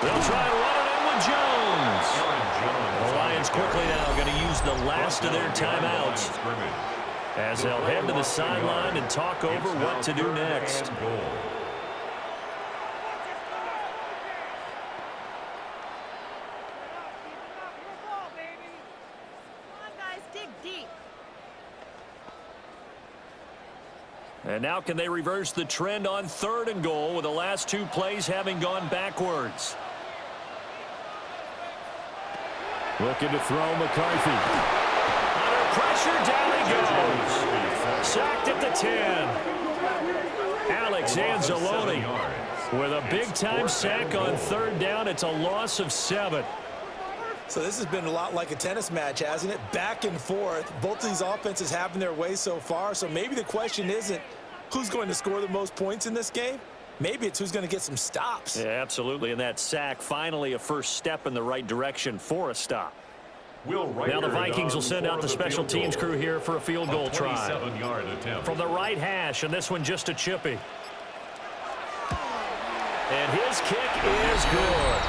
They'll try to run it in with Jones. The Lions quickly now going to use the last of their timeouts as they'll head to the sideline and talk over what to do next. And now can they reverse the trend on 3rd and goal with the last 2 plays having gone backwards? Looking to throw McCarthy. Under pressure, down he goes. Sacked at the 10. Alex Anzalone with a big-time sack on 3rd down. It's a loss of 7. So this has been a lot like a tennis match, hasn't it? Back and forth. Both of these offenses having their way so far. So maybe the question isn't who's going to score the most points in this game. Maybe it's who's going to get some stops. Yeah, absolutely. And that sack, finally a first step in the right direction for a stop. Now the Vikings will send out the special teams crew here for a field goal try. From the right hash, and this one just a chippy. And his kick is good.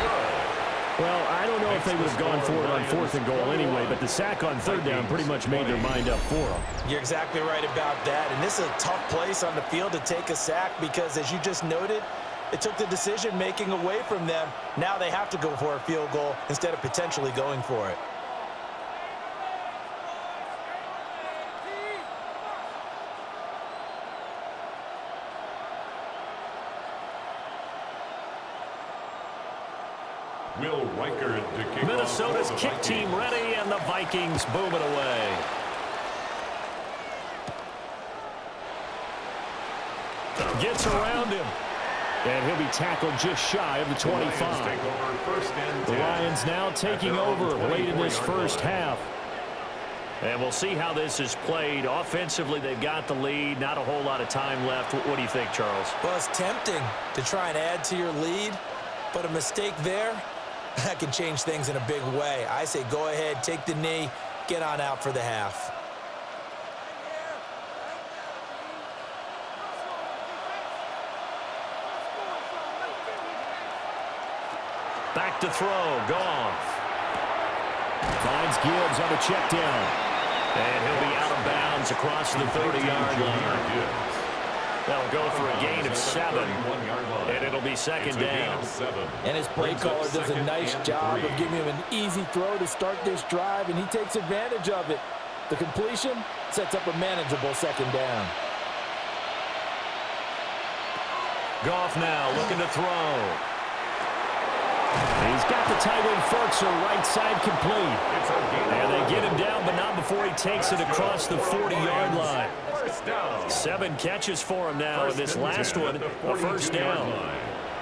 Well, I don't know if they would have gone for it on 4th and goal anyway, but the sack on 3rd down pretty much made their mind up for them. You're exactly right about that. And this is a tough place on the field to take a sack because, as you just noted, it took the decision-making away from them. Now they have to go for a field goal instead of potentially going for it. Will Reichard to kick Minnesota's off for the kick team Vikings. ready, and the Vikings boom it away. Gets around him. And he'll be tackled just shy of the 25. The Lions now taking over late in this first half. And we'll see how this is played. Offensively, they've got the lead. Not a whole lot of time left. What do you think, Charles? Well, it's tempting to try and add to your lead, but a mistake there, that can change things in a big way. I say go ahead, take the knee, get on out for the half. Back to throw. Goff. Finds Gibbs on a check down. And he'll be out of bounds across the 30-yard line. They'll go for a gain of 7, and it'll be second down. And his play caller does a nice job of giving him an easy throw to start this drive, and he takes advantage of it. The completion sets up a manageable second down. Goff now looking to throw. He's got the tight end Fertzer right side complete. And they get him down, but not before he takes it across the 40-yard line. 7 catches for him now. This last one, a first down.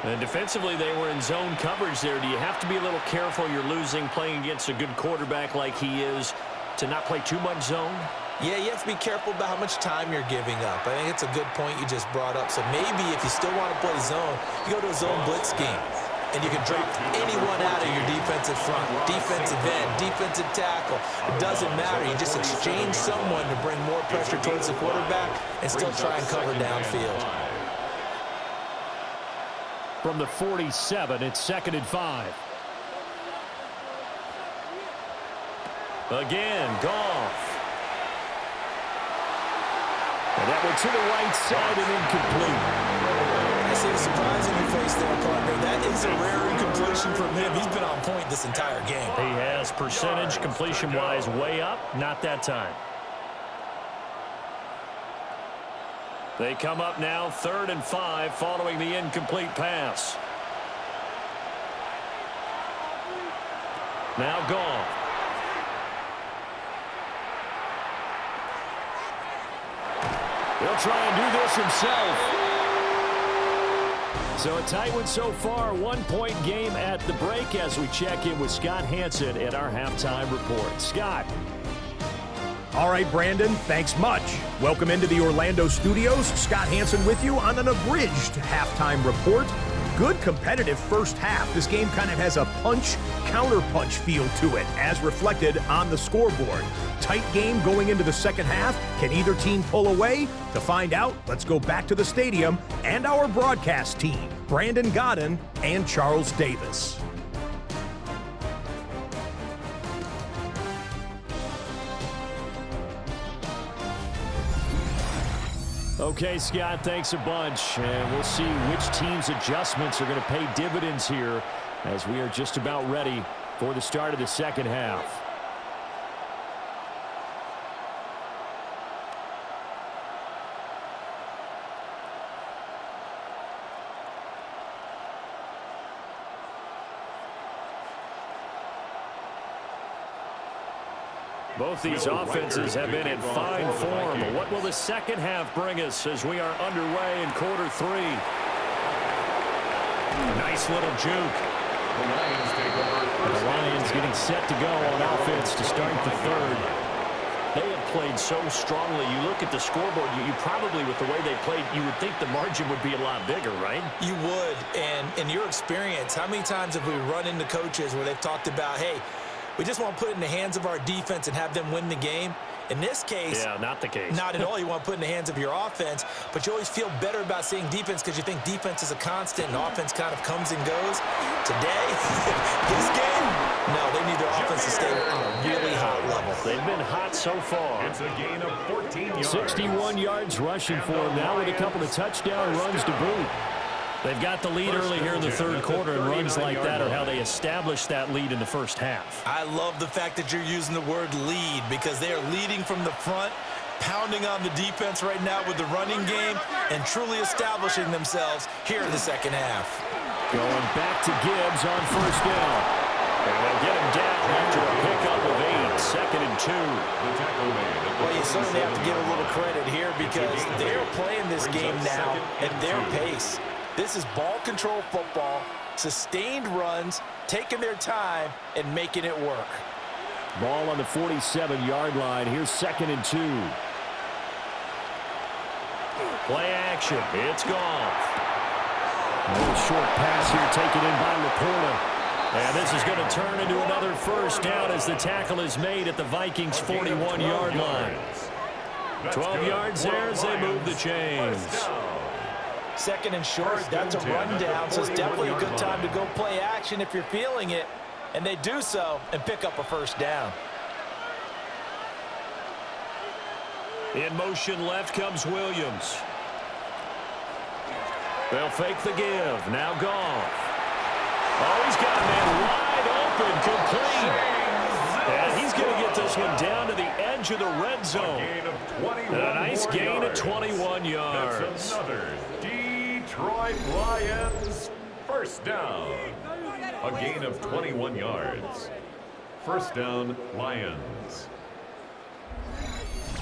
And defensively, they were in zone coverage there. Do you have to be a little careful? You're losing, playing against a good quarterback like he is, to not play too much zone? Yeah, you have to be careful about how much time you're giving up. I think it's a good point you just brought up. So maybe if you still want to play zone, you go to a zone blitz scheme. And you can drop anyone out of your defensive front, defensive end, defensive tackle. It doesn't matter. You just exchange someone to bring more pressure towards the quarterback and still try and cover downfield. From the 47, it's 2nd and 5. Again, Goff. And that one to the right side and incomplete. I see the surprise in your face there, partner. That is a rare incompletion from him. He's been on point this entire game. He has percentage completion-wise way up. Not that time. They come up now 3rd and 5 following the incomplete pass. Now Goff. He'll try and do this himself. So a tight one so far, 1-point game at the break as we check in with Scott Hansen at our halftime report. Scott. All right, Brandon, thanks much. Welcome into the Orlando studios. Scott Hansen with you on an abridged halftime report. Good competitive first half. This game kind of has a punch-counter-punch feel to it, as reflected on the scoreboard. Tight game going into the second half. Can either team pull away? To find out, let's go back to the stadium and our broadcast team, Brandon Godden and Charles Davis. Okay, Scott, thanks a bunch. And we'll see which team's adjustments are going to pay dividends here as we are just about ready for the start of the second half. Both these offenses have been in fine form. What will the second half bring us as we are underway in quarter 3? Nice little juke. The Lions getting set to go on offense to start the third. They have played so strongly. You look at the scoreboard, you probably, with the way they played, you would think the margin would be a lot bigger, right? You would. And in your experience, how many times have we run into coaches where they've talked about, hey, we just want to put it in the hands of our defense and have them win the game? In this case, yeah, not the case. Not at all. You want to put in the hands of your offense, but you always feel better about seeing defense because you think defense is a constant and offense kind of comes and goes. Today, this game, no, they need their offense to stay on a really hot level. They've been hot so far. It's a gain of 14 yards. 61 yards rushing for him now with a couple of touchdown runs to boot. They've got the lead early here in the third quarter, and runs like that are how they establish that lead in the first half. I love the fact that you're using the word lead because they are leading from the front, pounding on the defense right now with the running game, and truly establishing themselves here in the second half. Going back to Gibbs on first down. And they'll get him down after a pickup of 8, 2nd and 2. Well, you certainly have to give a little credit here because they're playing this game now at their pace. This is ball control football, sustained runs, taking their time, and making it work. Ball on the 47-yard line. Here's 2nd and 2. Play action. It's gone. A little short pass here taken in by Laporta. And this is going to turn into another first down as the tackle is made at the Vikings' 41-yard line. 12 yards there as they move the chains. 2nd and short, that's a rundown, so it's definitely a good time to go play action if you're feeling it. And they do so and pick up a first down. In motion left comes Williams. They'll fake the give. Now Goff. Oh, he's got a man wide open, complete. And he's going to get this one down to the edge of the red zone. A nice gain of 21 yards. That's another Detroit Lions first down. A gain of 21 yards. First down, Lions.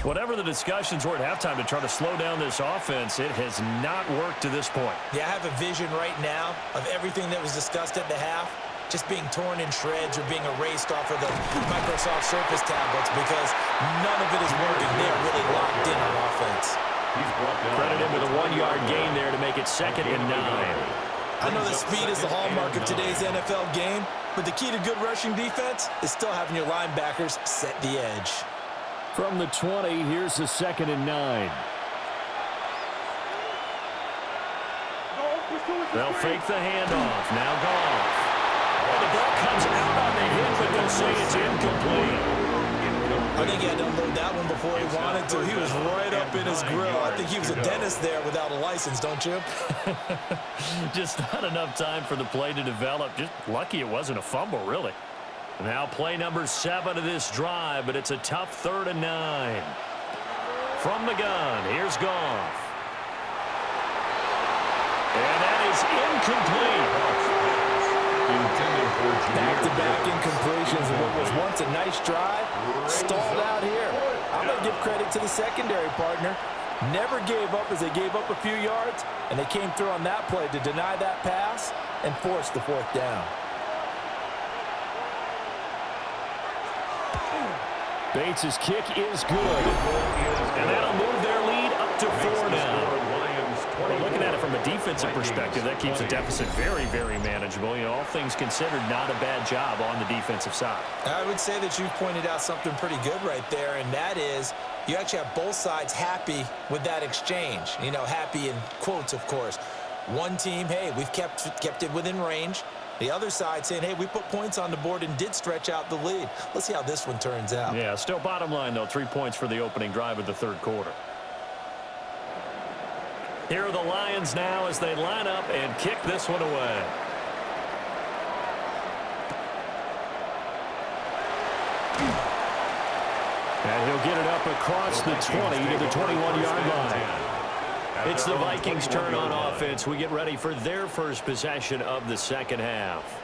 Whatever the discussions were at halftime to try to slow down this offense, it has not worked to this point. Yeah, I have a vision right now of everything that was discussed at the half just being torn in shreds or being erased off of the Microsoft Surface tablets because none of it is working. They're really locked in on offense. Credit him with a 1-yard gain there to make it 2nd and 9. I know that speed is the hallmark of today's NFL game, but the key to good rushing defense is still having your linebackers set the edge. From the 20, here's the 2nd and 9. They'll fake the handoff. Now Goff. Well, the ball comes out on the hit, but they'll say it's incomplete. I think he had to unload that one before he wanted to. He was right up in his grill. I think he was a dentist there without a license, don't you? Just not enough time for the play to develop. Just lucky it wasn't a fumble, really. Now play number 7 of this drive, but it's a tough 3rd and 9. From the gun, here's Goff. And that is incomplete. Back-to-back incompletions of what was once a nice drive, stalled out here. I'm going to give credit to the secondary partner. Never gave up as they gave up a few yards, and they came through on that play to deny that pass and force the 4th down. Bates' kick is good. And that'll move their lead up to 4 now. Well, looking at it from a defensive perspective, that keeps the deficit very, very manageable. You know, all things considered, not a bad job on the defensive side. I would say that you've pointed out something pretty good right there, and that is you actually have both sides happy with that exchange. You know, happy in quotes, of course. One team, hey, we've kept it within range. The other side saying, hey, we put points on the board and did stretch out the lead. Let's see how this one turns out. Yeah, still bottom line, though, 3 points for the opening drive of the 3rd quarter. Here are the Lions now as they line up and kick this one away. And he'll get it up across the 20 to the 21-yard line. It's the Vikings' turn on offense. We get ready for their first possession of the second half.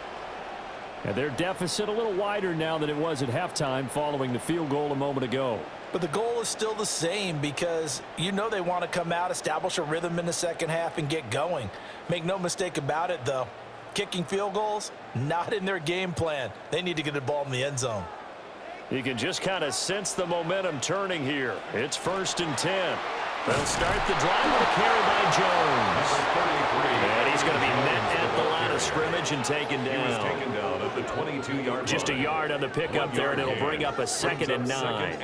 And their deficit a little wider now than it was at halftime following the field goal a moment ago. But the goal is still the same because you know they want to come out, establish a rhythm in the second half, and get going. Make no mistake about it, though. Kicking field goals, not in their game plan. They need to get the ball in the end zone. You can just kind of sense the momentum turning here. It's 1st and 10. They'll start the drive with a carry by Jones. And he's going to be met at the line of of scrimmage and taken down. He was taken down at the 22-yard line. Just a yard on the pickup there, and it'll bring up a second and 9.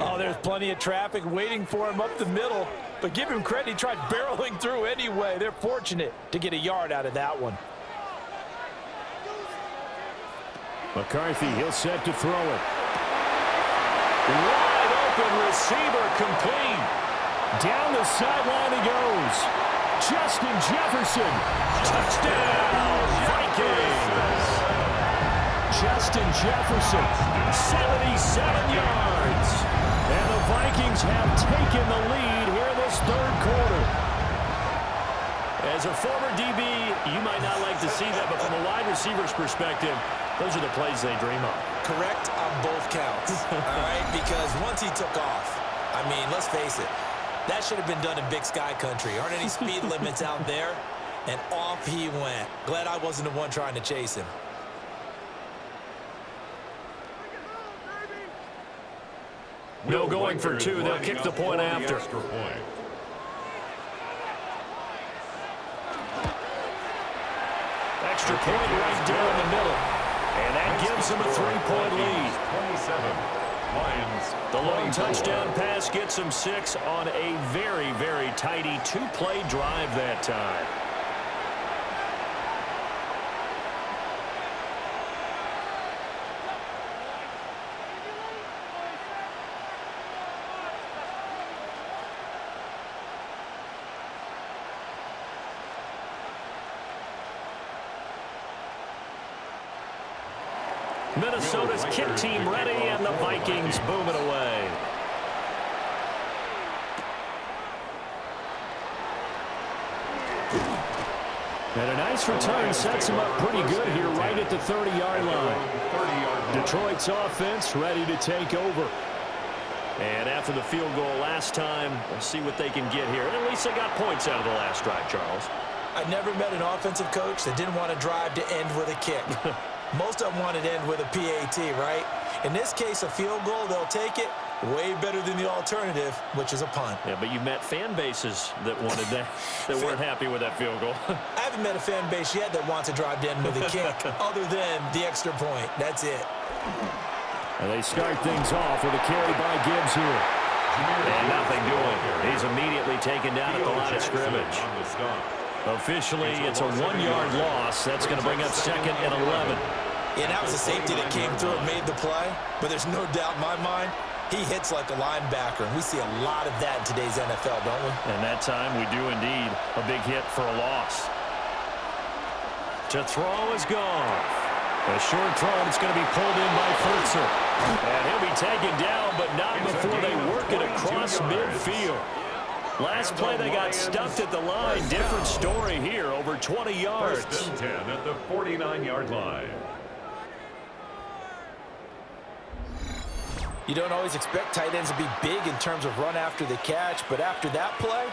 Oh, there's plenty of traffic waiting for him up the middle. But give him credit, he tried barreling through anyway. They're fortunate to get a yard out of that one. McCarthy, he'll set to throw it. Wide open receiver complete. Down the sideline he goes. Justin Jefferson. Touchdown, Vikings. Justin Jefferson. 77 yards. And the Vikings have taken the lead here in this third quarter. As a former DB, you might not like to see that, but from a wide receiver's perspective, those are the plays they dream of. Correct on both counts, all right? Because once he took off, I mean, let's face it, that should have been done in Big Sky country. Aren't any speed limits out there? And off he went. Glad I wasn't the one trying to chase him. No going for two. They'll kick the point after. Extra point right down the middle. And that gives them a 3-point lead. 27. Lions. The long touchdown pass gets them 6 on a very, very tidy 2-play drive that time. Minnesota's kick team ready, and the Vikings boom it away. And a nice return sets him up pretty good here right at the 30-yard line. Detroit's offense ready to take over. And after the field goal last time, we'll see what they can get here. At least they got points out of the last drive, Charles. I never met an offensive coach that didn't want to drive to end with a kick. Most of them want to end with a PAT, right? In this case, a field goal, they'll take it. Way better than the alternative, which is a punt. Yeah, but you met fan bases that wanted that, that weren't happy with that field goal. I haven't met a fan base yet that wants to drive to end with a kick, other than the extra point. That's it. And they start things off with a carry by Gibbs here. And nothing doing. He's immediately taken down at the line of scrimmage. Officially, it's a 1-yard loss. That's going to bring up 2nd and 11. Yeah, that was a safety that came through and made the play. But there's no doubt in my mind, he hits like a linebacker. And we see a lot of that in today's NFL, don't we? And that time, we do indeed. A big hit for a loss. To throw is Goff. A short throw, and it's going to be pulled in by Furtzer. And he'll be taken down, but not before they work it across midfield. Last play, they got stuffed at the line. Different story here, over 20 yards. 1st and 10 at the 49-yard line. You don't always expect tight ends to be big in terms of run after the catch, but after that play,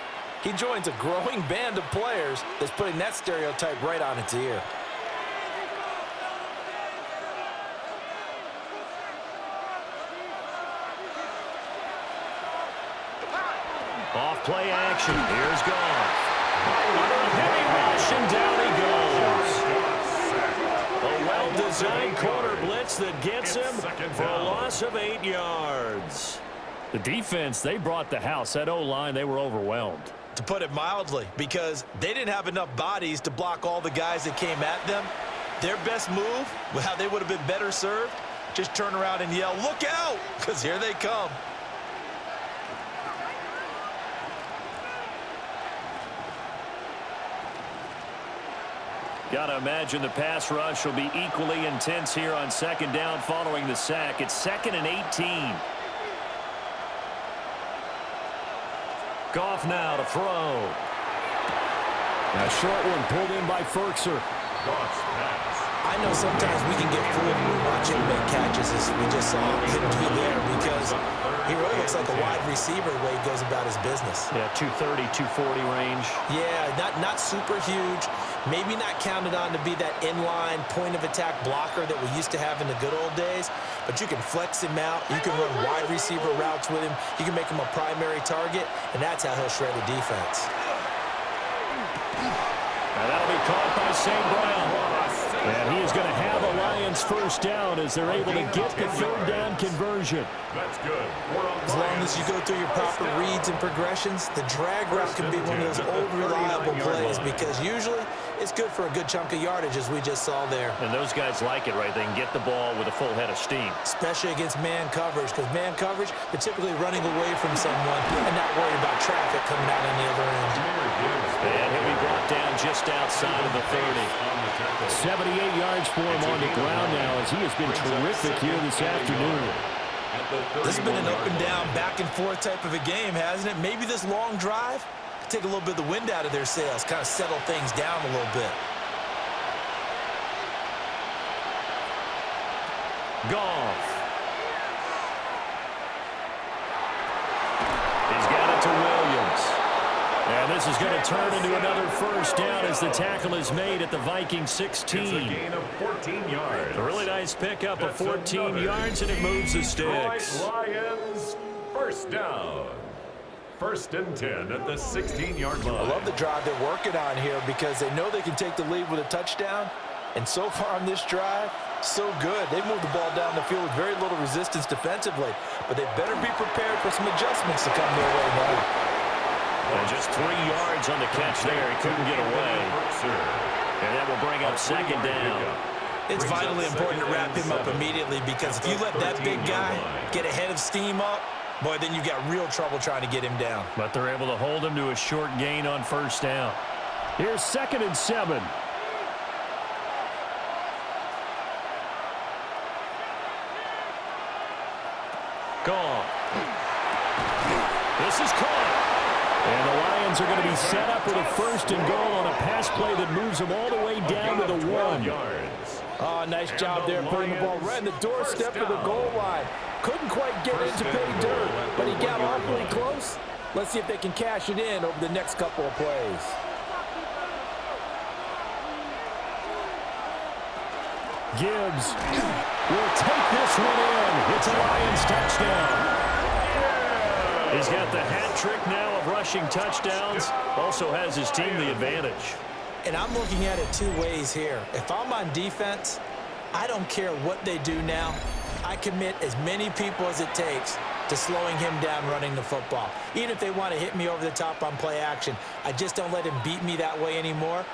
he joins a growing band of players that's putting that stereotype right on its ear. Off play action. Here's Goff. Under a heavy rush, and down he goes. A well-designed corner blitz that gets him for a loss of 8 yards. The defense, they brought the house. That O-line, they were overwhelmed. To put it mildly, because they didn't have enough bodies to block all the guys that came at them. Their best move, how they would have been better served, just turn around and yell, "Look out!" because here they come. Got to imagine the pass rush will be equally intense here on 2nd down following the sack. It's 2nd and 18. Goff now to throw. A short one pulled in by Furtzer. Goff's pass. I know sometimes we can get fooled when we watch him make catches, as we just saw him do there, because he really looks like a wide receiver the way he goes about his business. Yeah, 230, 240 range. Yeah, not super huge. Maybe not counted on to be that inline point-of-attack blocker that we used to have in the good old days, but you can flex him out. You can run wide receiver routes with him. You can make him a primary target, and that's how he'll shred a defense. And that'll be caught by St. Brown. And he is going to have a Lions first down as they're able to get the third down conversion. That's good. As long as you go through your proper reads and progressions, the drag route can be one of those old reliable plays because usually it's good for a good chunk of yardage as we just saw there. And those guys like it, right? They can get the ball with a full head of steam. Especially against man coverage because man coverage, they're typically running away from someone and not worried about traffic coming out on the other end. And he'll be brought down just outside of the 30. 78 yards for him on the ground now as he has been terrific here this afternoon. This has been an up and down, back and forth type of a game, hasn't it? Maybe this long drive could take a little bit of the wind out of their sails, kind of settle things down a little bit. Goff. He's got it to Williams. And this is going to turn into another first down as the tackle is made at the Vikings 16. It's a gain of 14 yards. A really nice pickup of 14 yards, and it moves the sticks. Lions, first down. First and 10 at the 16-yard line. I love the drive they're working on here because they know they can take the lead with a touchdown. And so far on this drive, so good. They moved the ball down the field with very little resistance defensively. But they better be prepared for some adjustments to come their way now. And just 3 yards on the catch there. He couldn't get away. And that will bring up second down. It's vitally important to wrap him up immediately because if you let that big guy get ahead of steam up, boy, then you've got real trouble trying to get him down. But they're able to hold him to a short gain on first down. Here's 2nd and 7. Gone. This is caught. And the Lions are going to be set up with a 1st and goal on a pass play that moves them all the way down to the 1. Oh, nice job there putting the ball right in the doorstep of the goal line. Couldn't quite get it to pay dirt, but he got awfully close. Let's see if they can cash it in over the next couple of plays. Gibbs will take this one in. It's a Lions touchdown. He's got the hat trick now of rushing touchdowns. Also has his team the advantage. And I'm looking at it 2 ways here. If I'm on defense, I don't care what they do now. I commit as many people as it takes to slowing him down running the football. Even if they want to hit me over the top on play action, I just don't let him beat me that way anymore.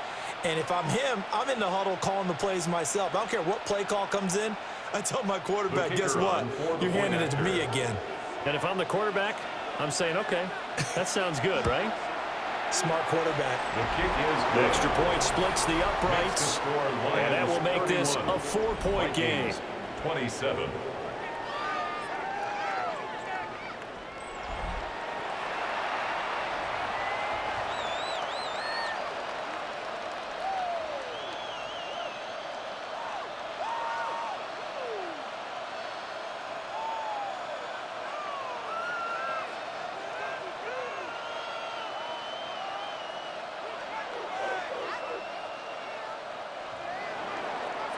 And if I'm him, I'm in the huddle calling the plays myself. I don't care what play call comes in. I tell my quarterback, guess what? You're handing it to me again. And if I'm the quarterback, I'm saying, okay, that sounds good, right? Smart quarterback. The kick is The extra point splits the uprights, and that will make this a 4-point game. 27.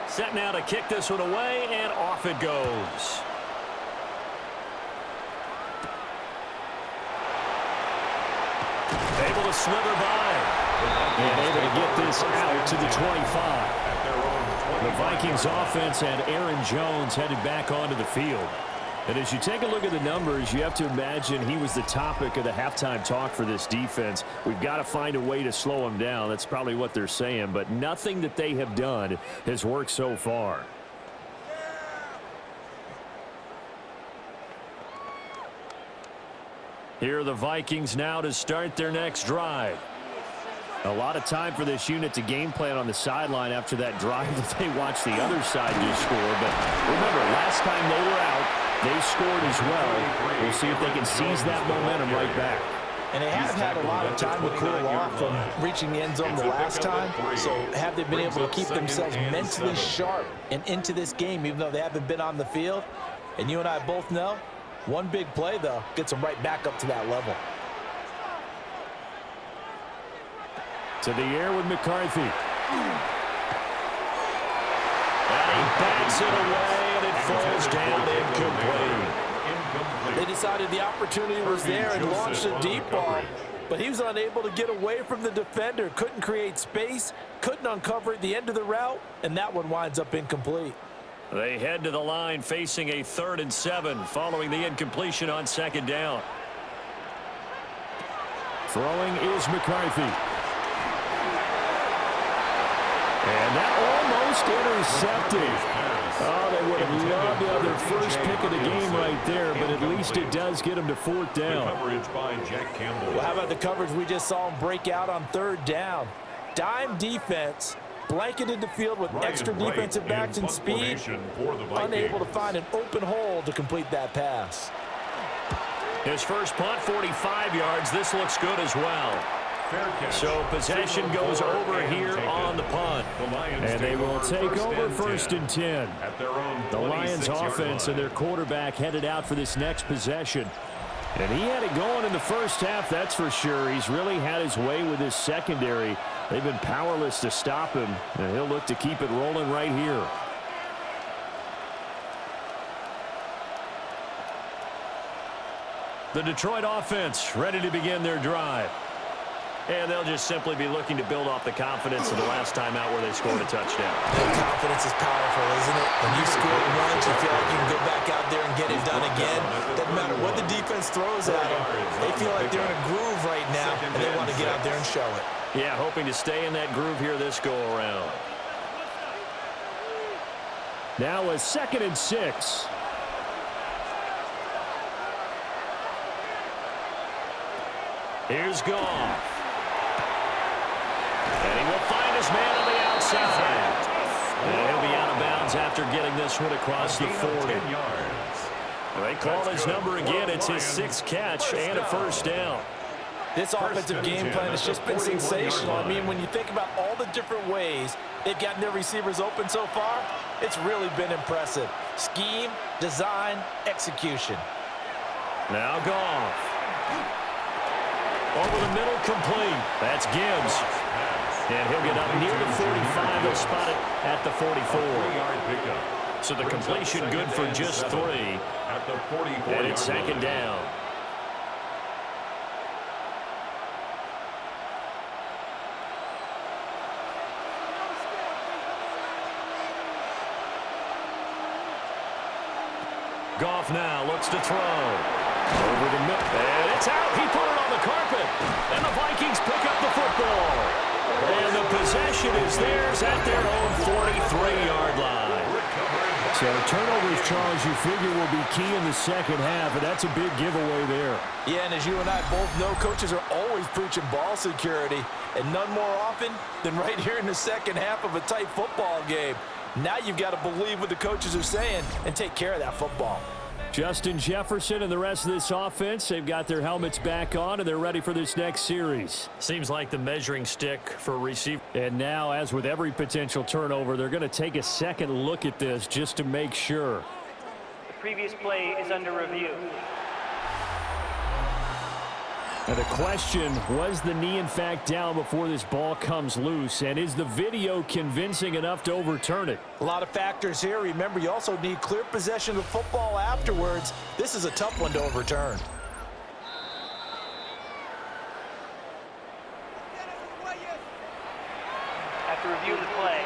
Set now to kick this one away, and off it goes. Able to slither by. And able to get this out to the 25. The Vikings offense had Aaron Jones headed back onto the field. And as you take a look at the numbers, you have to imagine he was the topic of the halftime talk for this defense. We've got to find a way to slow him down. That's probably what they're saying. But nothing that they have done has worked so far. Here are the Vikings now to start their next drive. A lot of time for this unit to game plan on the sideline after that drive that they watched the other side just score. But remember, last time they were out, they scored as well. We'll see if they can seize that momentum right back. And they have had a lot of time to cool off from reaching the end zone the last time. So have they been able to keep themselves mentally sharp and into this game, even though they haven't been on the field? And you and I both know, one big play, though, gets them right back up to that level. To the air with McCarthy. And he backs it away, and it falls down incomplete. They decided the opportunity was there and launched a deep ball. but he was unable to get away from the defender. Couldn't create space, couldn't uncover at the end of the route, and that one winds up incomplete. They head to the line facing a 3rd and 7 following the incompletion on 2nd down. Throwing is McCarthy. And that almost intercepted. Oh, they would have loved to have their first pick of the game right there, but at least it does get them to 4th down. Coverage by Jack Campbell. Well, how about the coverage we just saw him break out on 3rd down? Dime defense, blanketed the field with extra defensive backs and speed, unable to find an open hole to complete that pass. His first punt, 45 yards. This looks good as well. So possession goes over here on the punt. And they will take over 1st and 10. The Lions offense and their quarterback headed out for this next possession. And he had it going in the first half, that's for sure. He's really had his way with his secondary. They've been powerless to stop him, and he'll look to keep it rolling right here. The Detroit offense ready to begin their drive. And they'll just simply be looking to build off the confidence of the last time out where they scored a touchdown. That confidence is powerful, isn't it? When you score once, you feel like you can go back out there and get it done again. Doesn't matter what the defense throws at them. They feel like they're in a groove right now, and they want to get out there and show it. Yeah, hoping to stay in that groove here this go-around. Now a 2nd and 6. Here's Goff. And he will find his man on the outside. And he'll be out of bounds after getting this one across the 40. They call his number again. It's his 6th catch and a 1st down. This offensive game plan has just been sensational. I mean, when you think about all the different ways they've gotten their receivers open so far, it's really been impressive. Scheme, design, execution. Now Goff. Over the middle, complete. That's Gibbs. And he'll get up near the 45. He'll spot it at the 44. So the completion good for just 3. And it's 2nd down. Goff now looks to throw. Over the middle. And it's out. He put it on the carpet. And the Vikings pick up the football. And the possession is theirs at their own 43-yard line. So turnovers, Charles, you figure will be key in the 2nd half, and that's a big giveaway there. Yeah, and as you and I both know, coaches are always preaching ball security, and none more often than right here in the 2nd half of a tight football game. Now you've got to believe what the coaches are saying and take care of that football. Justin Jefferson and the rest of this offense, they've got their helmets back on, and they're ready for this next series. Seems like the measuring stick for receiver. And now, as with every potential turnover, they're going to take a second look at this just to make sure. The previous play is under review. And the question, was the knee in fact down before this ball comes loose? And is the video convincing enough to overturn it? A lot of factors here. Remember, you also need clear possession of the football afterwards. This is a tough one to overturn. After review of the play,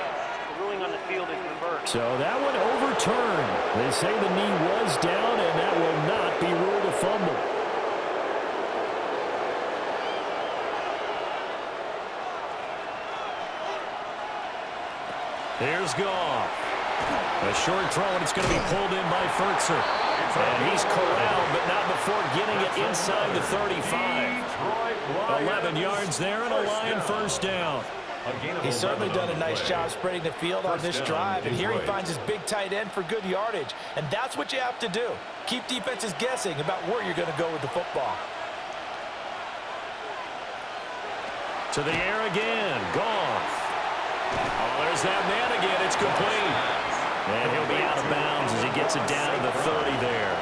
the ruling on the field is reversed. So that one overturned. They say the knee was down, and that will not be ruled a fumble. Here's Goff. A short throw, and it's going to be pulled in by Furtzer. And he's corralled, but not before getting it inside the 35. 11 yards there and a Lion 1st down. He's certainly done a nice job spreading the field on this drive, and here he finds his big tight end for good yardage. And that's what you have to do. Keep defenses guessing about where you're going to go with the football. To the air again. Goff. Oh, there's that man again. It's complete. And he'll be out of bounds as he gets it down to the 30 there.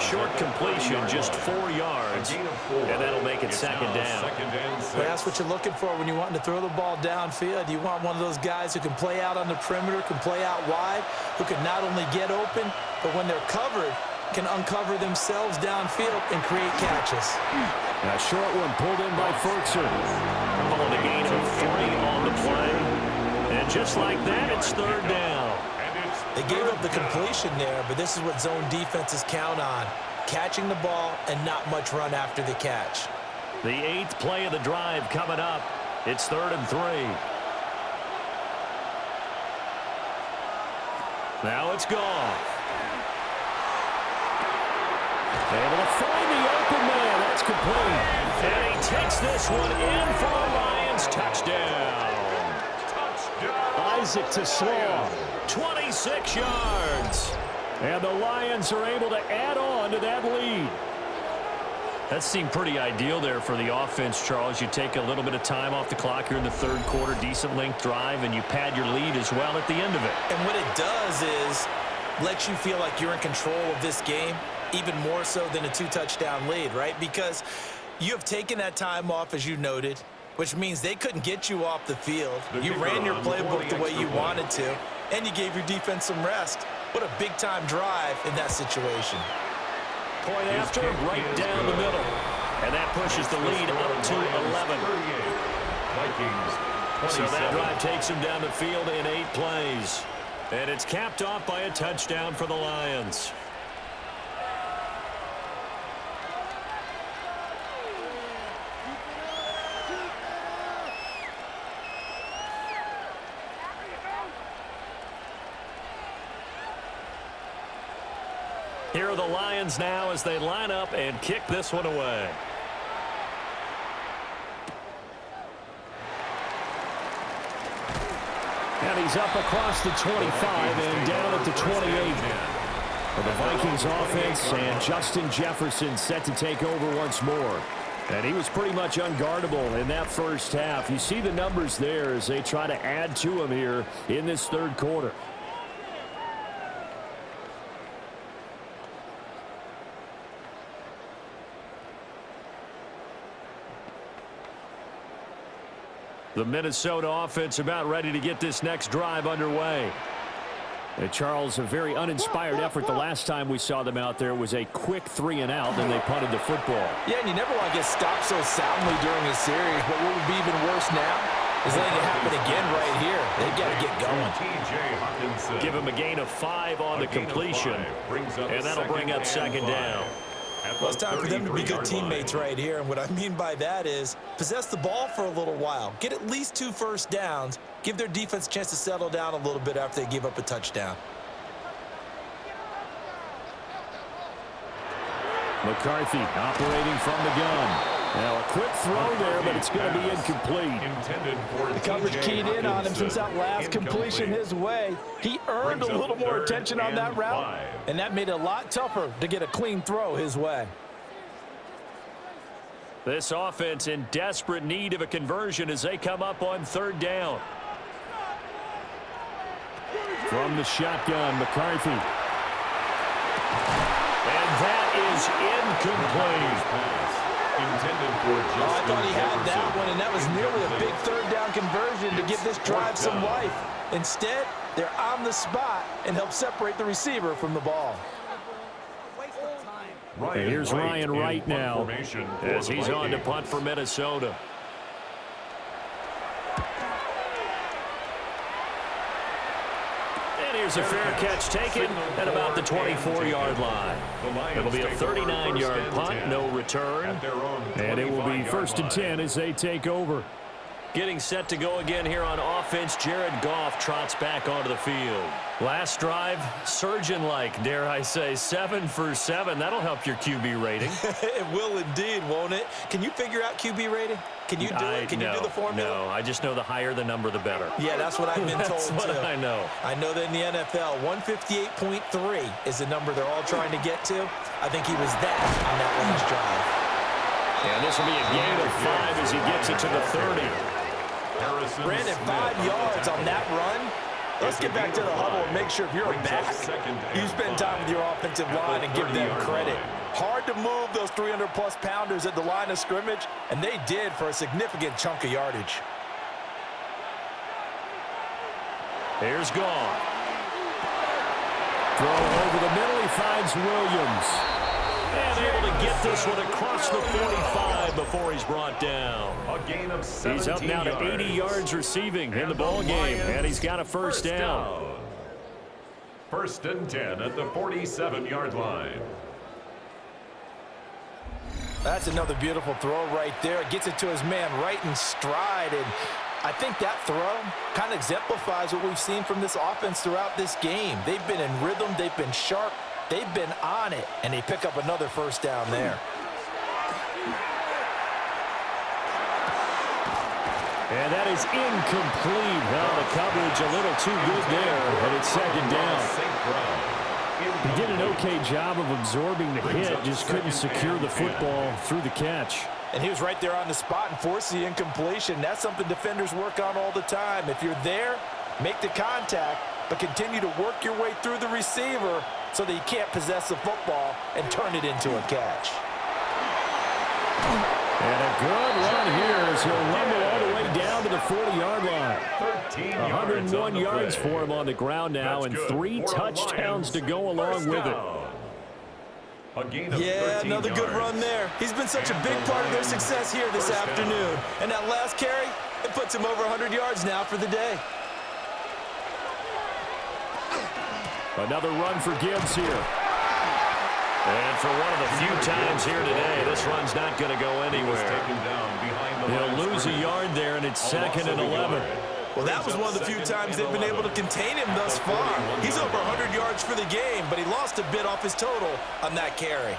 Short completion, just 4 yards, and that'll make it 2nd down. Well, that's what you're looking for when you want to throw the ball downfield. You want one of those guys who can play out on the perimeter, can play out wide, who can not only get open, but when they're covered, can uncover themselves downfield and create catches. A short one pulled in by Ferguson. Calling a gain of 3 on the play. And just like that, it's third down. They gave up the completion there, but this is what zone defenses count on. Catching the ball and not much run after the catch. The 8th play of the drive coming up. It's 3rd and 3. Now it's Goff. Able to find the open man. That's complete. And he takes this one in for a Lions touchdown. Isaac to Slaw. 26 yards. And the Lions are able to add on to that lead. That seemed pretty ideal there for the offense, Charles. You take a little bit of time off the clock here in the 3rd quarter, decent length drive, and you pad your lead as well at the end of it. And what it does is let you feel like you're in control of this game, even more so than a 2-touchdown lead, right? Because you have taken that time off, as you noted, which means they couldn't get you off the field. You ran your playbook the way you wanted to, and you gave your defense some rest. What a big-time drive in that situation. Point after, right down the middle. And that pushes the lead up to 11. So that drive takes them down the field in 8 plays. And it's capped off by a touchdown for the Lions. Here are the Lions now as they line up and kick this one away. And he's up across the 25 and down at the 28. For the Vikings offense, and Justin Jefferson set to take over once more. And he was pretty much unguardable in that first half. You see the numbers there as they try to add to him here in this 3rd quarter. The Minnesota offense about ready to get this next drive underway. And Charles, a very uninspired effort the last time we saw them out there was a quick 3-and-out, then they punted the football. Yeah, and you never want to get stopped so soundly during a series, but what would be even worse now is letting it happen again right here. They've got to get going. Give him a gain of 5 on the completion, and that'll bring up 2nd down. Well, it's time for them to be good teammates right here, and what I mean by that is possess the ball for a little while, get at least 2 first downs, give their defense a chance to settle down a little bit after they give up a touchdown. McCarthy operating from the gun. Now a quick throw there, but it's going to be incomplete. The coverage keyed in on him since that last completion his way. He earned a little more attention on that route, and that made it a lot tougher to get a clean throw his way. This offense in desperate need of a conversion as they come up on 3rd down. From the shotgun, McCarthy. And that is incomplete. I thought he had that one, and that was nearly a big 3rd down conversion to give this drive some life. Instead, they're on the spot and help separate the receiver from the ball. And here's Ryan Wright now as he's on to punt for Minnesota. Here's a fair catch taken at about the 24-yard line. It'll be a 39-yard punt, no return. And it will be 1st and 10 as they take over. Getting set to go again here on offense, Jared Goff trots back onto the field. Last drive, surgeon-like, dare I say, 7 for 7. That'll help your QB rating. It will indeed, won't it? Can you figure out QB rating? Can you do it? Can you do the formula? No, I just know the higher the number, the better. Yeah, that's what I've been told, That's what I know. I know that in the NFL, 158.3 is the number they're all trying to get to. I think he was that on that last drive. And this will be a gain of 5 as he gets it to the 30. Brandon, 5 yards on that run. Let's get back to the huddle and make sure if you're a back, you spend time with your offensive line and give them credit. Hard to move those 300-plus pounders at the line of scrimmage, and they did for a significant chunk of yardage. Here's Goff. Throw over the middle, he finds Williams. And able to get this one across the 45 before he's brought down. A gain of 17 He's up now to 80 yards receiving in the ball game, and he's got a first down. First and 10 at the 47-yard line. That's another beautiful throw right there. Gets it to his man right in stride, and I think that throw kind of exemplifies what we've seen from this offense throughout this game. They've been in rhythm, they've been sharp, they've been on it, and they pick up another first down there. And that is incomplete. Well, the coverage a little too good there, and it's second down. He did an okay job of absorbing the hit, just couldn't secure the football through the catch. And he was right there on the spot and forced the incompletion. That's something defenders work on all the time. If you're there, make the contact, but continue to work your way through the receiver so that you can't possess the football and turn it into a catch. And a good run here as he'll rumble all the way down to the 40-yard line. 101 yards for him on the ground now, and 3 touchdowns to go along with it. Yeah, another good run there. He's been such a big part of their success here this afternoon. And that last carry, it puts him over 100 yards now for the day. Another run for Gibbs here. And for one of the few times here today, this run's not going to go anywhere. He'll lose a yard there, and it's second and 11. Well, that was one of the few times they've been able to contain him thus far. He's over 100 yards for the game, but he lost a bit off his total on that carry.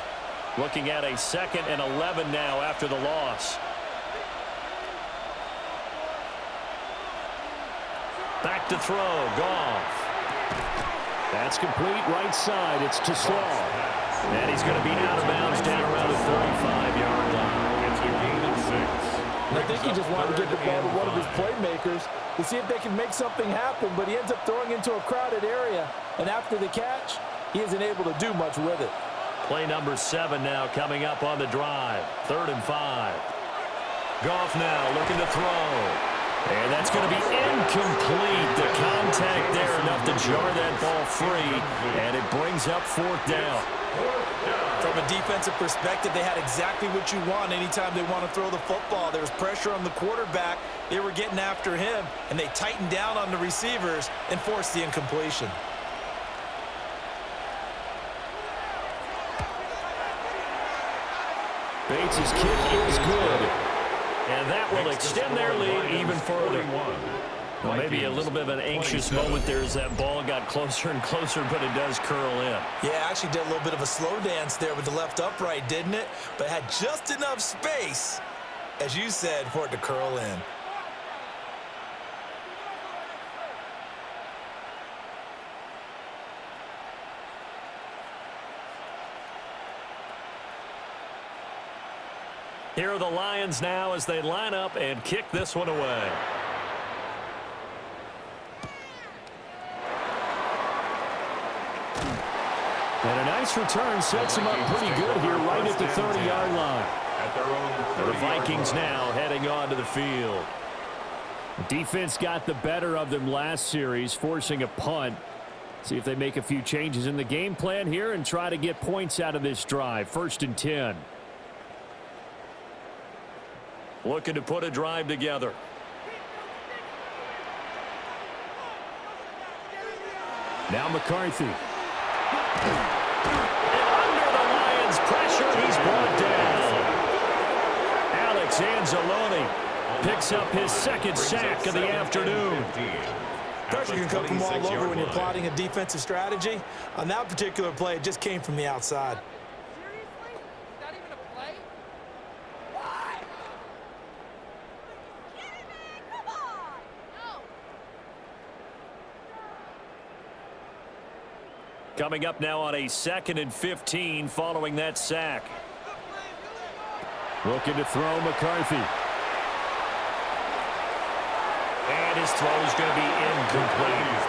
Looking at a second and 11 now after the loss. Back to throw, Goff. That's complete right side. It's to Slaw. And he's going to be out of bounds down around the 35-yard line. It's a gain of 6. And I think he just wanted to get the ball to one of his playmakers to see if they can make something happen, but he ends up throwing into a crowded area. And after the catch, he isn't able to do much with it. Play number 7 now coming up on the drive. 3rd and 5. Goff now looking to throw. And that's going to be incomplete. The contact there enough to jar that ball free, and it brings up 4th down. From a defensive perspective, they had exactly what you want anytime they want to throw the football. There was pressure on the quarterback. They were getting after him, and they tightened down on the receivers and forced the incompletion. Bates' kick is good. And that will extend their lead even further. Well, maybe a little bit of an anxious moment there as that ball got closer and closer, but it does curl in. Yeah, actually did a little bit of a slow dance there with the left upright, didn't it? But had just enough space, as you said, for it to curl in. Here are the Lions now as they line up and kick this one away. And a nice return sets him up pretty good here right at the 30-yard line. The Vikings now heading on to the field. Defense got the better of them last series, forcing a punt. See if they make a few changes in the game plan here and try to get points out of this drive. 1st and 10. Looking to put a drive together. Now McCarthy. And under the Lions' pressure, he's brought down. Alex Anzalone picks up his 2nd sack of the afternoon. Pressure can come from all over when you're plotting a defensive strategy. On that particular play, it just came from the outside. Coming up now on a 2nd and 15 following that sack. Looking to throw McCarthy. And his throw is going to be incomplete.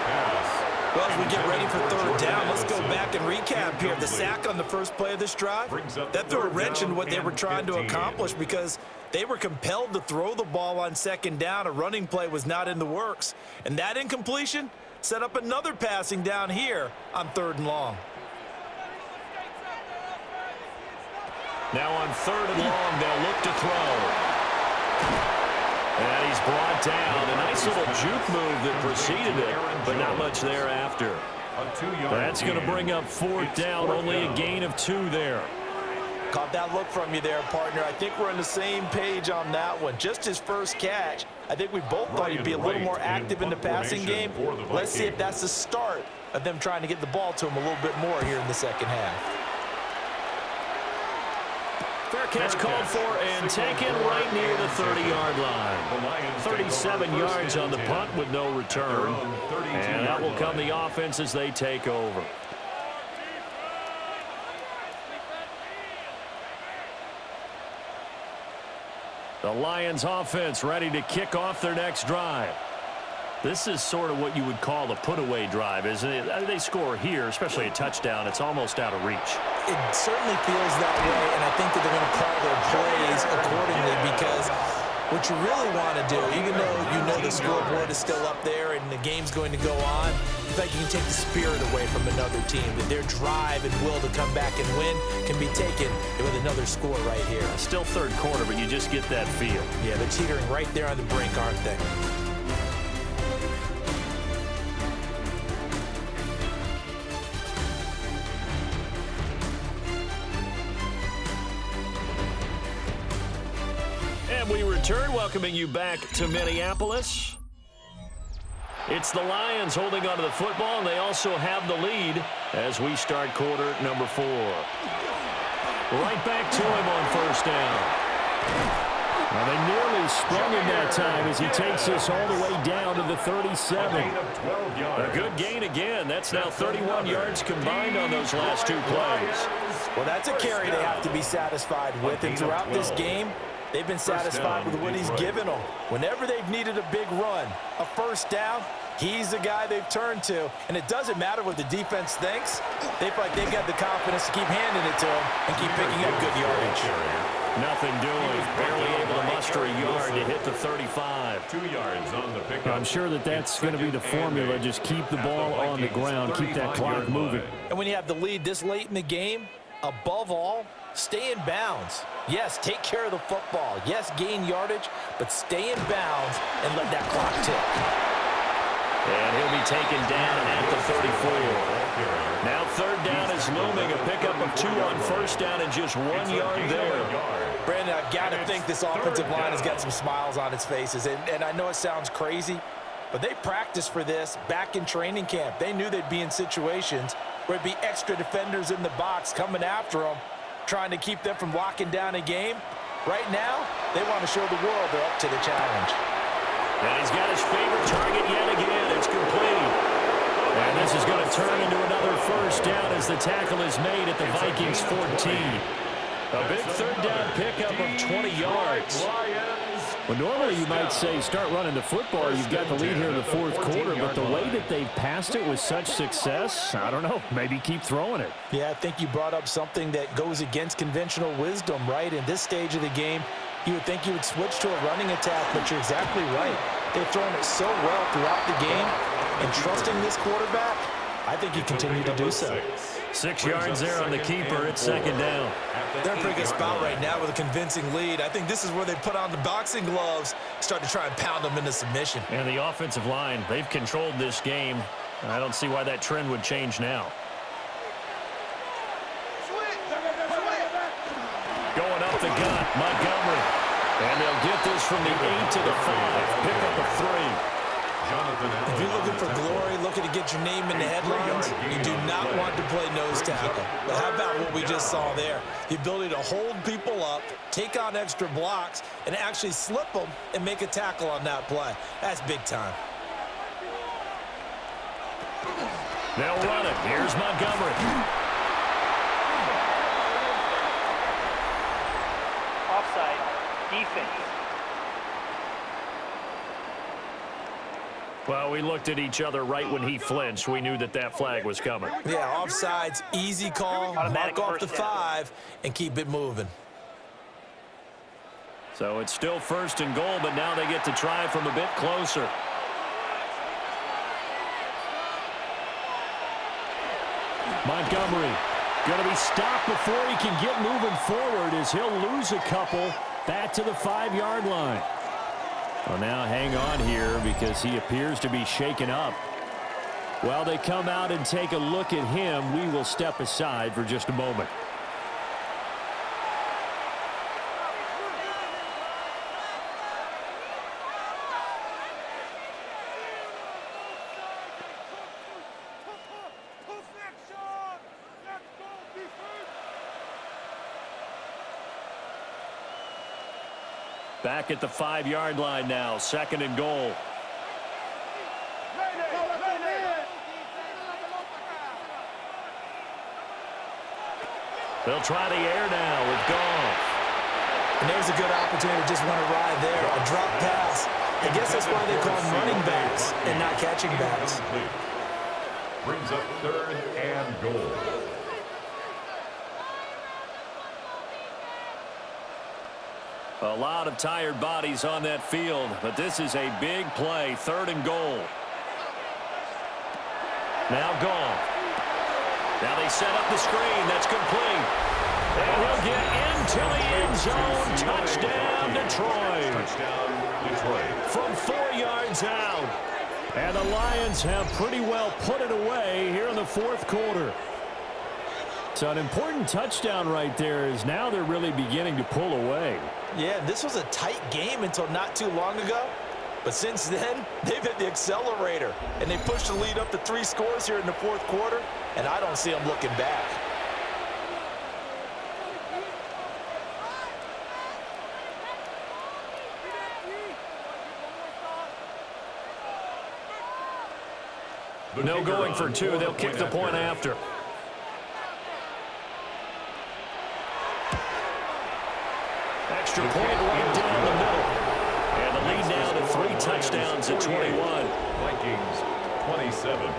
Well, as we get ready for 3rd down, let's go back and recap here. The sack on the first play of this drive, that threw a wrench in what they were trying to accomplish because they were compelled to throw the ball on 2nd down. A running play was not in the works. And that incompletion set up another passing down here on 3rd and long. Now on 3rd and long, they'll look to throw. And he's brought down. A nice little juke move that preceded it, but not much thereafter. That's going to bring up 4th down, only a gain of 2 there. Caught that look from you there, partner. I think we're on the same page on that one. Just his first catch, I think we both thought he'd be a little more active in the passing game. Let's see if that's the start of them trying to get the ball to him a little bit more here in the second half. Fair catch called for and taken right near the 30-yard line. 37 yards on the punt with no return. And that will come the offense as they take over. The Lions offense ready to kick off their next drive. This is sort of what you would call a put-away drive, isn't it? They score here, especially a touchdown. It's almost out of reach. It certainly feels that way, and I think that they're going to call their plays accordingly because what you really want to do, even though you know the scoreboard is still up there and the game's going to go on, I think you can take the spirit away from another team, that their drive and will to come back and win can be taken with another score right here. Still 3rd quarter, but you just get that feel. Yeah, they're teetering right there on the brink, aren't they? We return, welcoming you back to Minneapolis. It's the Lions holding onto the football, and they also have the lead as we start quarter number 4. Right back to him on 1st down. Well, they nearly sprung him that time as he takes us all the way down to the 37. A good gain again. That's now 31 yards combined on those last 2 plays. Well, that's a carry they have to be satisfied with, and throughout this game, they've been satisfied with what he's given them. Whenever they've needed a big run, a 1st down, he's the guy they've turned to. And it doesn't matter what the defense thinks. They feel like they've got the confidence to keep handing it to him and keep picking up good yardage. Nothing doing. Barely able to muster a yard to hit the 35. 2 yards on the pickup. I'm sure that that's going to be the formula. Just keep the ball on the ground. Keep that clock moving. And when you have the lead this late in the game, above all, stay in bounds. Yes, take care of the football. Yes, gain yardage, but stay in bounds and let that clock tick. And he'll be taken down at the 34. Now 3rd down is looming. A pickup of 2 on 1st down and just 1 yard there. Brandon, I've got to think this offensive line has got some smiles on its faces. And I know it sounds crazy, but they practiced for this back in training camp. They knew they'd be in situations where it'd be extra defenders in the box coming after them, trying to keep them from locking down a game. Right now, they want to show the world they're up to the challenge. And he's got his favorite target yet again. It's complete. And this is going to turn into another 1st down as the tackle is made at the Vikings 14. A big 3rd down pickup of 20 yards. Well, normally you might say start running the football. You've got the lead here in the 4th quarter, but the way that they've passed it with such success, I don't know, maybe keep throwing it. Yeah, I think you brought up something that goes against conventional wisdom, right? In this stage of the game, you would think you would switch to a running attack, but you're exactly right. They've thrown it so well throughout the game, and trusting this quarterback, I think you continue to do so. 6 yards there on the keeper. It's 2nd down. They're in a pretty good spot right now with a convincing lead. I think this is where they put on the boxing gloves, start to try and pound them into submission. And the offensive line, they've controlled this game. I don't see why that trend would change now. Going up the gut, Montgomery. And they'll get this from the 8 to the 5. Pick up a 3. If you're looking for glory, looking to get your name in the headlines, you do not want to play nose tackle. But how about what we just saw there? The ability to hold people up, take on extra blocks, and actually slip them and make a tackle on that play. That's big time. They'll run it. Here's Montgomery. Offside. Defense. Well, we looked at each other right when he flinched. We knew that that flag was coming. Yeah, offsides, easy call, mark off the 5, and keep it moving. So it's still 1st and goal, but now they get to try from a bit closer. Montgomery Going to be stopped before he can get moving forward as he'll lose a couple back to the 5-yard line. Well, now hang on here because he appears to be shaken up. While they come out and take a look at him, we will step aside for just a moment. Back at the 5-yard line now, 2nd and goal. They'll try the air now with Goff. And there's a good opportunity to just want to ride there, a drop pass. I guess that's why they call them running backs and not catching backs. Brings up 3rd and goal. A lot of tired bodies on that field, but this is a big play, 3rd and goal. Now Goff. Now they set up the screen. That's complete. And he'll get into the end zone. Touchdown, Detroit. Touchdown, Detroit. From 4 yards out. And the Lions have pretty well put it away here in the 4th quarter. So an important touchdown right there is now they're really beginning to pull away. Yeah, this was a tight game until not too long ago. But since then, they've hit the accelerator. And they pushed the lead up to 3 scores here in the 4th quarter. And I don't see them looking back. No going for 2. They'll kick the point after. Extra point right down the middle. And the lead now to 3 touchdowns at 21. Vikings 27.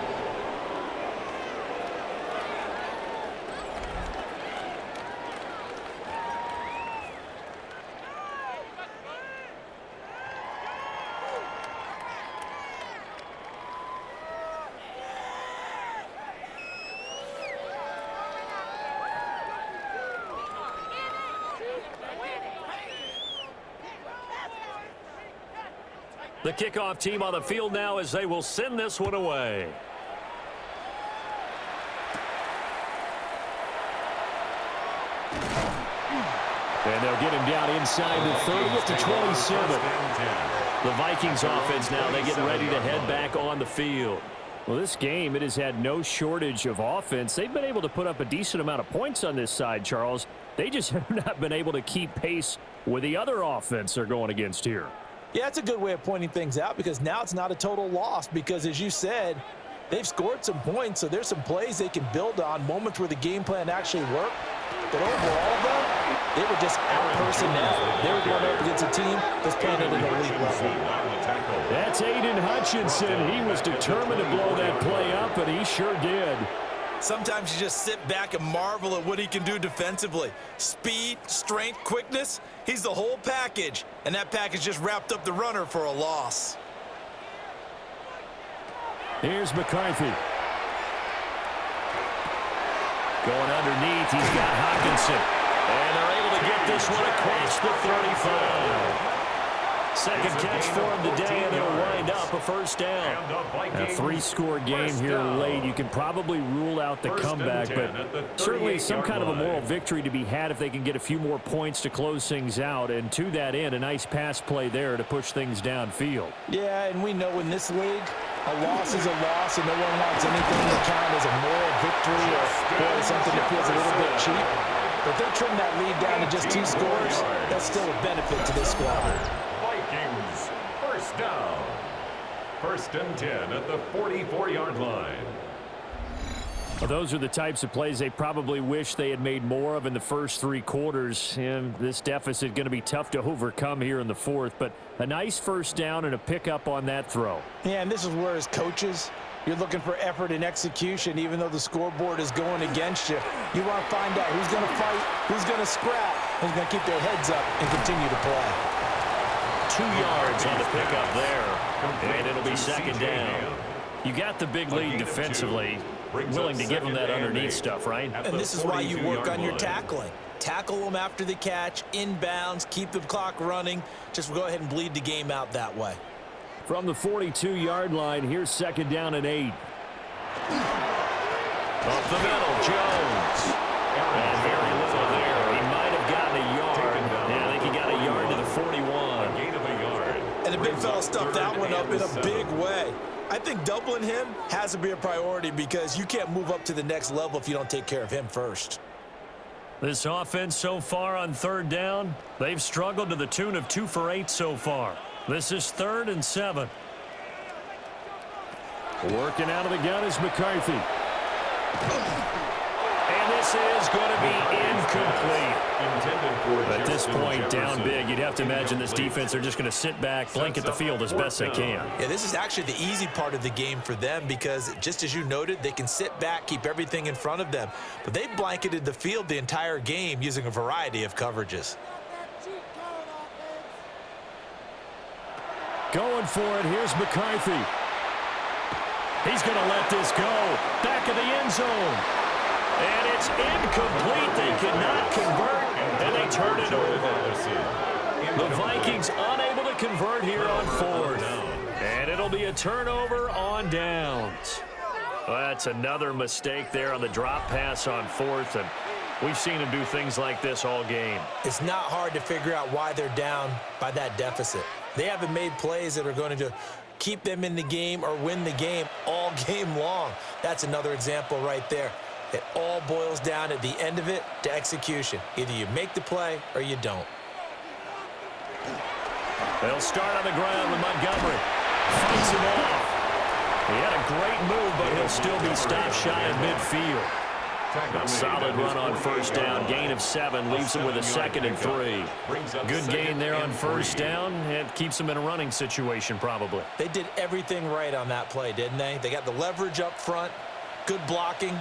The kickoff team on the field now as they will send this one away. And they'll get him down inside the 30 at the 27. The Vikings offense now, they get ready to head back on the field. Well, this game, it has had no shortage of offense. They've been able to put up a decent amount of points on this side, Charles. They just have not been able to keep pace with the other offense they're going against here. Yeah, that's a good way of pointing things out because now it's not a total loss because, as you said, they've scored some points, so there's some plays they can build on, moments where the game plan actually worked. But overall, though, they were just out-personnel. They were going up against a team that's playing at an elite level. That's Aiden Hutchinson. He was determined to blow that play up, and he sure did. Sometimes you just sit back and marvel at what he can do defensively. Speed, strength, quickness, he's the whole package. And that package just wrapped up the runner for a loss. Here's McCarthy. Going underneath, he's got Hawkinson. And they're able to get this one across the 35. Second catch for him today, and it'll wind up a first down. A 3-score game here late. You can probably rule out the comeback, but certainly some kind of a moral victory to be had if they can get a few more points to close things out. And to that end, a nice pass play there to push things downfield. Yeah, and we know in this league, a loss is a loss, and no one wants anything to count as a moral victory or something that feels a little bit cheap. But if they trim that lead down to just 2 scores, that's still a benefit to this squad. Vikings, first down. 1st and 10 at the 44-yard line. Well, those are the types of plays they probably wish they had made more of in the first 3 quarters. And this deficit going to be tough to overcome here in the 4th. But a nice first down and a pickup on that throw. Yeah, and this is where as coaches, you're looking for effort and execution, even though the scoreboard is going against you. You want to find out who's going to fight, who's going to scrap, who's going to keep their heads up and continue to play. 2 yards on the pickup there, and it'll be 2nd down. You got the big lead defensively. willing to give him that underneath stuff, right? And this is why you work on your tackling. Tackle them after the catch, inbounds, keep the clock running. Just go ahead and bleed the game out that way. From the 42-yard line, here's 2nd down and 8. Up the middle, Jones. And very little there. He might have gotten a yard. Yeah, I think he got a yard to the 41. A gain of a yard. And the big fella stuffed that one up in a big way. I think doubling him has to be a priority because you can't move up to the next level if you don't take care of him first. This offense so far on 3rd down, they've struggled to the tune of 2 for 8 so far. This is 3rd and 7. Working out of the gun is McCarthy. And this is going to be incomplete. At this point, down big, you'd have to imagine this defense, they're just going to sit back, blanket the field as best they can. Yeah, this is actually the easy part of the game for them because, just as you noted, they can sit back, keep everything in front of them. But they've blanketed the field the entire game using a variety of coverages. Going for it, here's McCarthy. He's going to let this go. Back of the end zone. And it's incomplete. They cannot convert, and they turn it over. The Vikings unable to convert here on 4th. And it'll be a turnover on downs. Well, that's another mistake there on the drop pass on 4th, and we've seen him do things like this all game. It's not hard to figure out why they're down by that deficit. They haven't made plays that are going to keep them in the game or win the game all game long. That's another example right there. It all boils down at the end of it to execution. Either you make the play or you don't. They'll start on the ground with Montgomery. Fights him off. He had a great move, but he'll still be stopped shy of midfield. A solid run on 1st down. Gain of 7 leaves him with a 2nd and 3. Good gain there on 1st down. It keeps him in a running situation probably. They did everything right on that play, didn't they? They got the leverage up front, good blocking,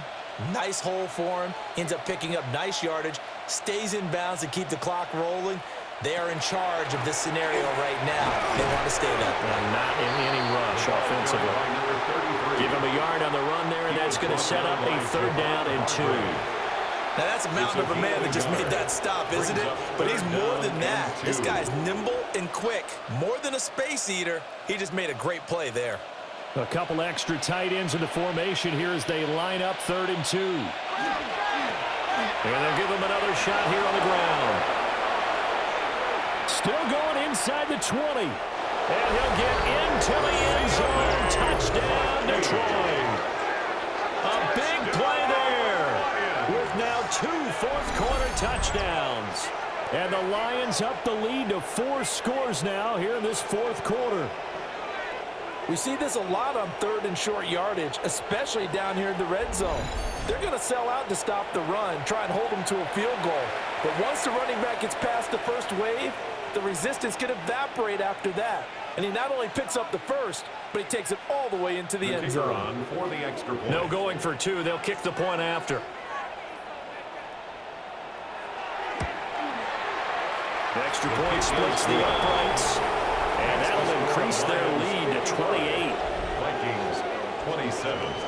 nice hole for him, ends up picking up nice yardage, stays in bounds to keep the clock rolling. They are in charge of this scenario right now. They want to stay that way. Not in any rush offensively. Give him a yard on the run there, and that's going to set up a 3rd down and 2. Now, that's a mountain of a man that just made that stop, isn't it? But he's more than that. This guy's nimble and quick. More than a space eater, he just made a great play there. A couple extra tight ends in the formation here as they line up 3rd and 2. And they'll give him another shot here on the ground. Still going inside the 20. And he'll get into the end zone. Touchdown, Detroit. A big play there with now 2 fourth-quarter touchdowns. And the Lions up the lead to 4 scores now here in this 4th quarter. We see this a lot on 3rd and short yardage, especially down here in the red zone. They're going to sell out to stop the run, try and hold them to a field goal. But once the running back gets past the first wave, the resistance can evaporate after that. And he not only picks up the first, but he takes it all the way into the end zone. For the extra point. No going for 2. They'll kick the point after. The extra point splits the uprights. And that'll increase their lead to 28. Vikings 27.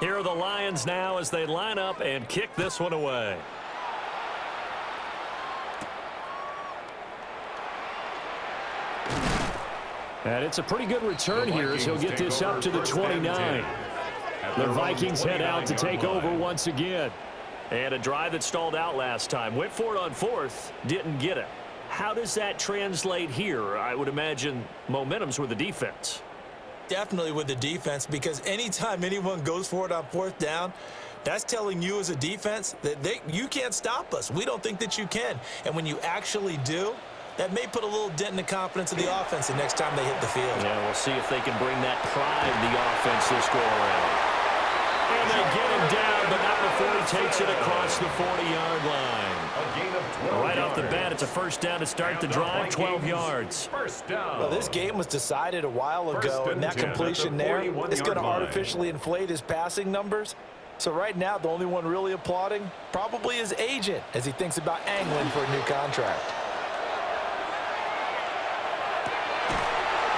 Here are the Lions now as they line up and kick this one away. And it's a pretty good return here as he'll get this up to the 29. The Vikings head out to take over once again. And a drive that stalled out last time. Went for it on 4th, didn't get it. How does that translate here? I would imagine momentum's with the defense. Definitely with the defense, because anytime anyone goes for it on 4th down, that's telling you as a defense that you can't stop us. We don't think that you can. And when you actually do, that may put a little dent in the confidence of the offense the next time they hit the field. Yeah, we'll see if they can bring that pride to the offense this go around. And they get him down, but not before he takes it across the 40-yard line. gain of 12 Right off the yards. bat, it's a first down to start the drive, 12 yards. First down. Well, this game was decided a while ago, and that completion there is going to artificially inflate his passing numbers. So right now, the only one really applauding probably his agent as he thinks about angling for a new contract.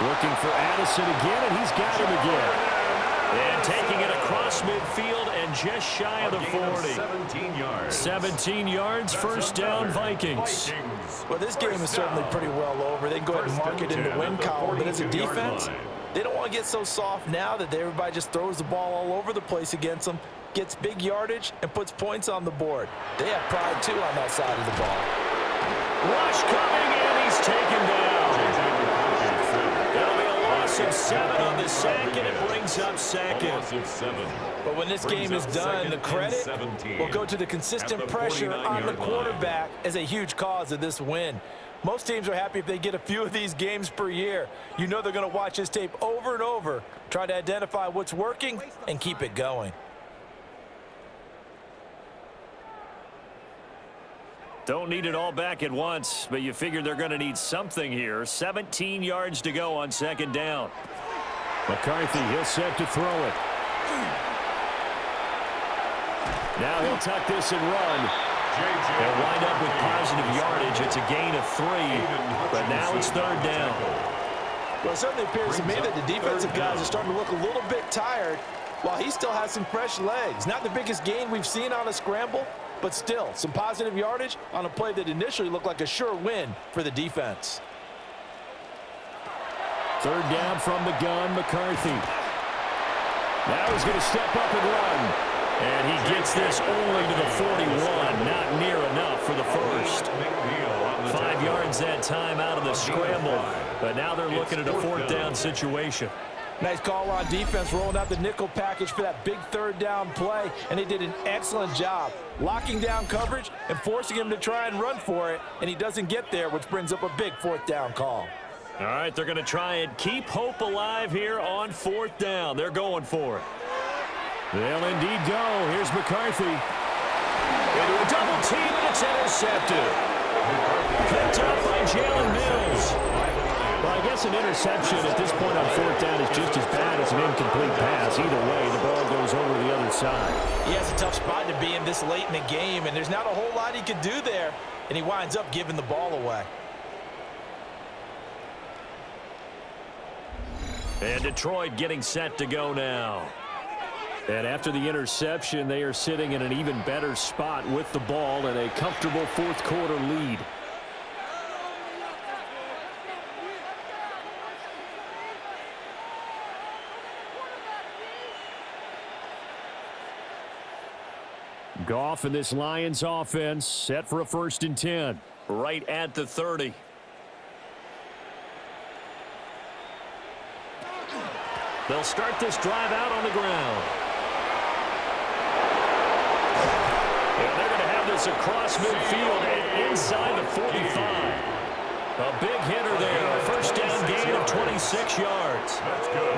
Looking for Addison again, and he's got him again. And taking it across midfield and just shy of the 40. 17 yards. 17 yards, first down, Vikings. Well, this game is certainly pretty well over. They can go ahead and mark it in the win column, but as a defense, they don't want to get so soft now that everybody just throws the ball all over the place against them, gets big yardage, and puts points on the board. They have pride, too, on that side of the ball. Rush coming, and he's taken down. That'll be a loss of 7 on the sack, and it brings up second. But when this game is done, the credit will go to the consistent pressure on the quarterback as a huge cause of this win. Most teams are happy if they get a few of these games per year. You know they're going to watch this tape over and over, try to identify what's working, and keep it going. Don't need it all back at once, but you figure they're going to need something here. 17 yards to go on second down. McCarthy, he'll set to throw it. Now he'll tuck this and run. They'll wind up with positive yardage. It's a gain of 3, but now it's third down. Well, it certainly appears to me that the defensive guys are starting to look a little bit tired while he still has some fresh legs. Not the biggest gain we've seen on a scramble, but still some positive yardage on a play that initially looked like a sure win for the defense. Third down from the gun, McCarthy. Now he's going to step up and run. And he gets this only to the 41. Not near enough for the first. 5 yards that time out of the scramble. But now they're looking at a fourth down situation. Nice call on defense, rolling out the nickel package for that big third down play, and they did an excellent job locking down coverage and forcing him to try and run for it, and he doesn't get there, which brings up a big fourth down call. All right, they're going to try and keep hope alive here on fourth down. They're going for it. They'll indeed go. Here's McCarthy. Into a double team, and it's intercepted. Picked up by Jalen Mills. Well, I guess an interception at this point on fourth down is just as bad as an incomplete pass. Either way, the ball goes over the other side. He has a tough spot to be in this late in the game, and there's not a whole lot he could do there, and he winds up giving the ball away. And Detroit getting set to go now. And after the interception, they are sitting in an even better spot with the ball and a comfortable fourth quarter lead. Goff and this Lions offense set for a 1st and 10. Right at the 30. They'll start this drive out on the ground. And they're going to have this across midfield and inside the 45. A big hitter there. A first down gain of 26 yards.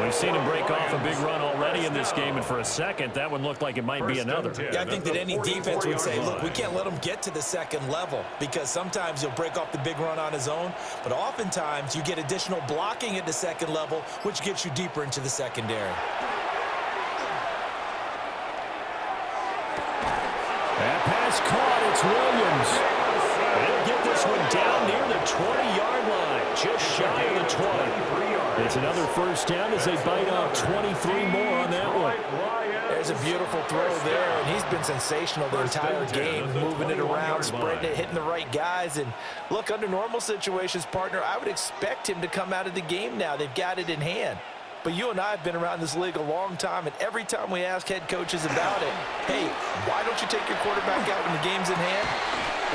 We've seen him break off a big run already in this game, and for a second, that one looked like it might be another. Yeah, I think that any defense would say, look, we can't let him get to the second level because sometimes he'll break off the big run on his own, but oftentimes you get additional blocking at the second level, which gets you deeper into the secondary. That pass caught. It's Williams. They'll get this one down near the 20-yard line, just shy of the 20. It's another first down as they bite off 23 more on that one. There's a beautiful throw there, and he's been sensational the entire game, moving it around, spreading it, hitting the right guys. And look, under normal situations, partner, I would expect him to come out of the game now. They've got it in hand. But you and I have been around this league a long time, and every time we ask head coaches about it, hey, why don't you take your quarterback out when the game's in hand?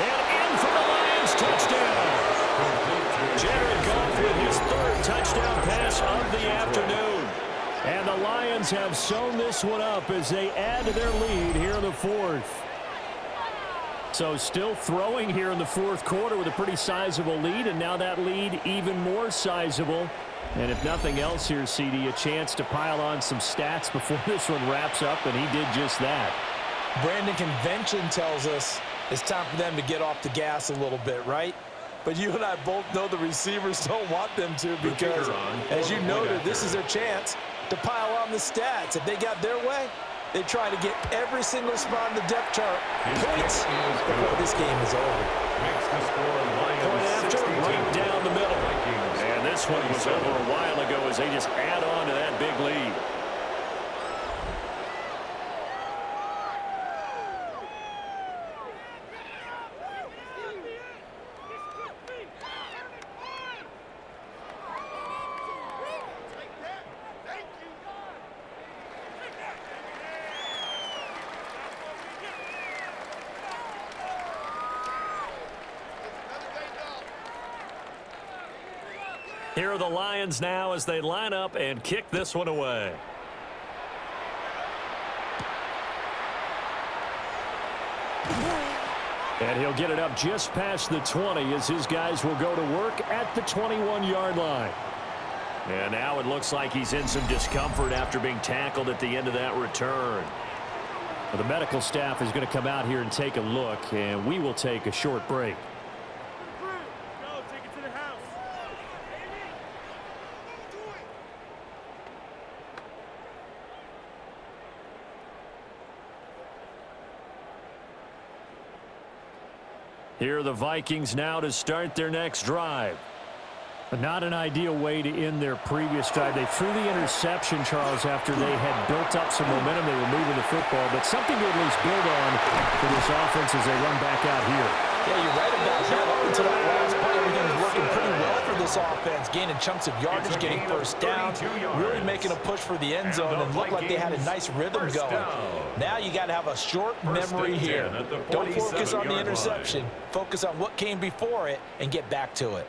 And in for the Lions, touchdown. Jared Goff with his 3rd touchdown pass of the afternoon. And the Lions have sewn this one up as they add to their lead here in the 4th. So still throwing here in the 4th quarter with a pretty sizable lead, and now that lead even more sizable. And if nothing else here, CD, a chance to pile on some stats before this one wraps up, and he did just that. Brandon, convention tells us It's time for them to get off the gas a little bit, right? But you and I both know the receivers don't want them to because, as you noted, this is their chance to pile on the stats. If they got their way, they try to get every single spot in the depth chart points before this game is over. Point after, right down the middle. And this one was over a while ago as they just add on to that big lead. Here are the Lions now as they line up and kick this one away. And he'll get it up just past the 20 as his guys will go to work at the 21-yard line. And now it looks like he's in some discomfort after being tackled at the end of that return. Well, the medical staff is going to come out here and take a look, and we will take a short break. Here are the Vikings now to start their next drive. But not an ideal way to end their previous drive. They threw the interception, Charles, after they had built up some momentum. They were moving the football, but something to at least build on for this offense as they run back out here. Yeah, you're right about that. Up until that last play, everything was working pretty well for this offense. Gaining chunks of yardage, getting first down, really making a push for the end zone, and looked like they had a nice rhythm going. Now you got to have a short memory here. Don't focus on the interception. Focus on what came before it and get back to it.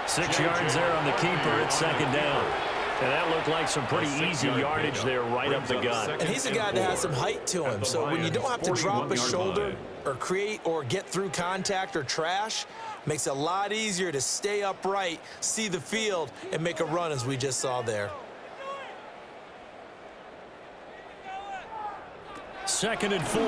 Six yards there on the keeper. It's second down. And that looked like some pretty easy yardage there right up the gut. And he's a guy that has some height to him. So when you don't have to drop a shoulder or create or get through contact or trash, makes it a lot easier to stay upright, see the field, and make a run as we just saw there. Second and 4.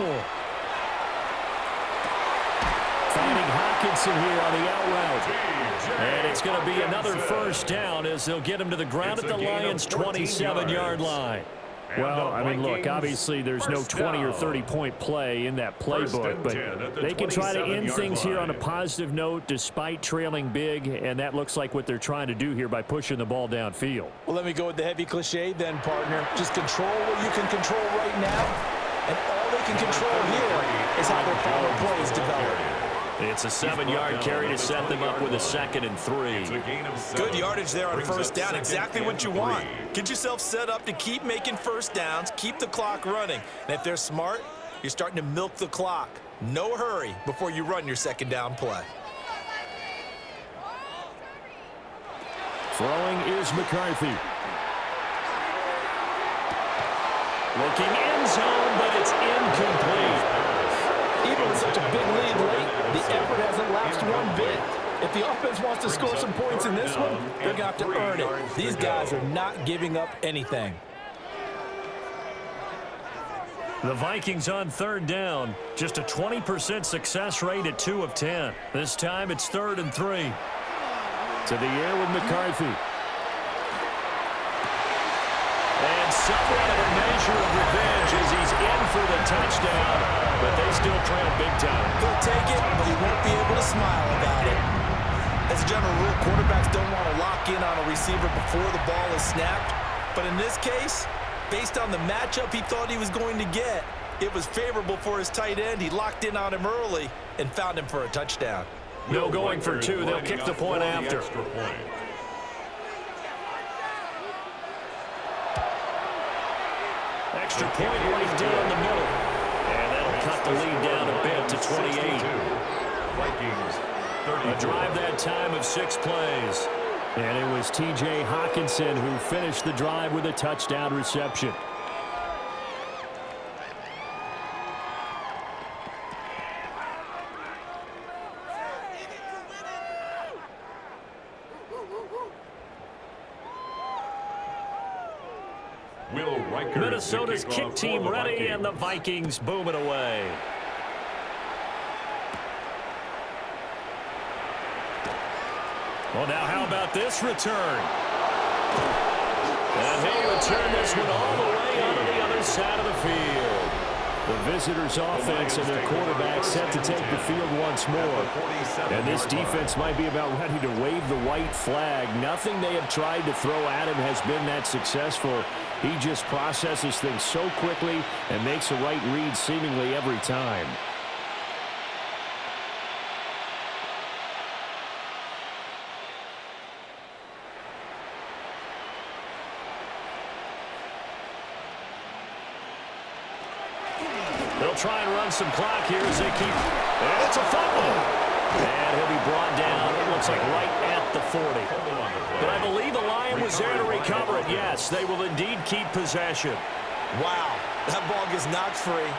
Finding Hockenson here on the out route. And it's going to be another first down as they'll get him to the ground at the Lions' 27-yard line. Well, I mean, look, obviously there's no 20 or 30-point play in that playbook, but they can try to end things here on a positive note despite trailing big, and that looks like what they're trying to do here by pushing the ball downfield. Well, let me go with the heavy cliche then, partner. Just control what you can control right now, and all they can control here is how their final plays develop. It's a 7-yard carry to set them up with a 2nd and 3. Good yardage there on first down. Exactly what you want. Get yourself set up to keep making first downs, keep the clock running. And if they're smart, you're starting to milk the clock. No hurry before you run your second down play. Throwing is McCarthy. Looking end zone, but it's incomplete. Even with such a big lead late, the effort hasn't lapsed one bit. If the offense wants to score some points in this one, they're going to have to earn it. These guys are not giving up anything. The Vikings on third down. Just a 20% success rate at 2 of 10. This time it's 3rd and 3. To the air with McCarthy. And somewhat of a measure of revenge as he's in for the touchdown. But they still trail big time. He'll take it, but he won't be able to smile about it. As a general rule, quarterbacks don't want to lock in on a receiver before the ball is snapped. But in this case, based on the matchup he thought he was going to get, it was favorable for his tight end. He locked in on him early and found him for a touchdown. No going for 2. They'll kick the point after. Extra point right down the middle. And that'll cut the lead down a bit to 28. Vikings, A drive that time of 6 plays. And it was T.J. Hockenson who finished the drive with a touchdown reception. Minnesota's kick team ready, and the Vikings boom it away. Well, now how about this return? And he'll return this one all the way onto the other side of the field. The visitors' offense and their quarterback set to take the field once more. And this defense might be about ready to wave the white flag. Nothing they have tried to throw at him has been that successful. He just processes things so quickly and makes a right read seemingly every time. They'll try and run some clock here as they keep. And it's a fumble. And he'll be brought down, it looks like right at the 40. But I believe the Lion was there to recover it. Yes, they will indeed keep possession. Wow, that ball gets knocked free,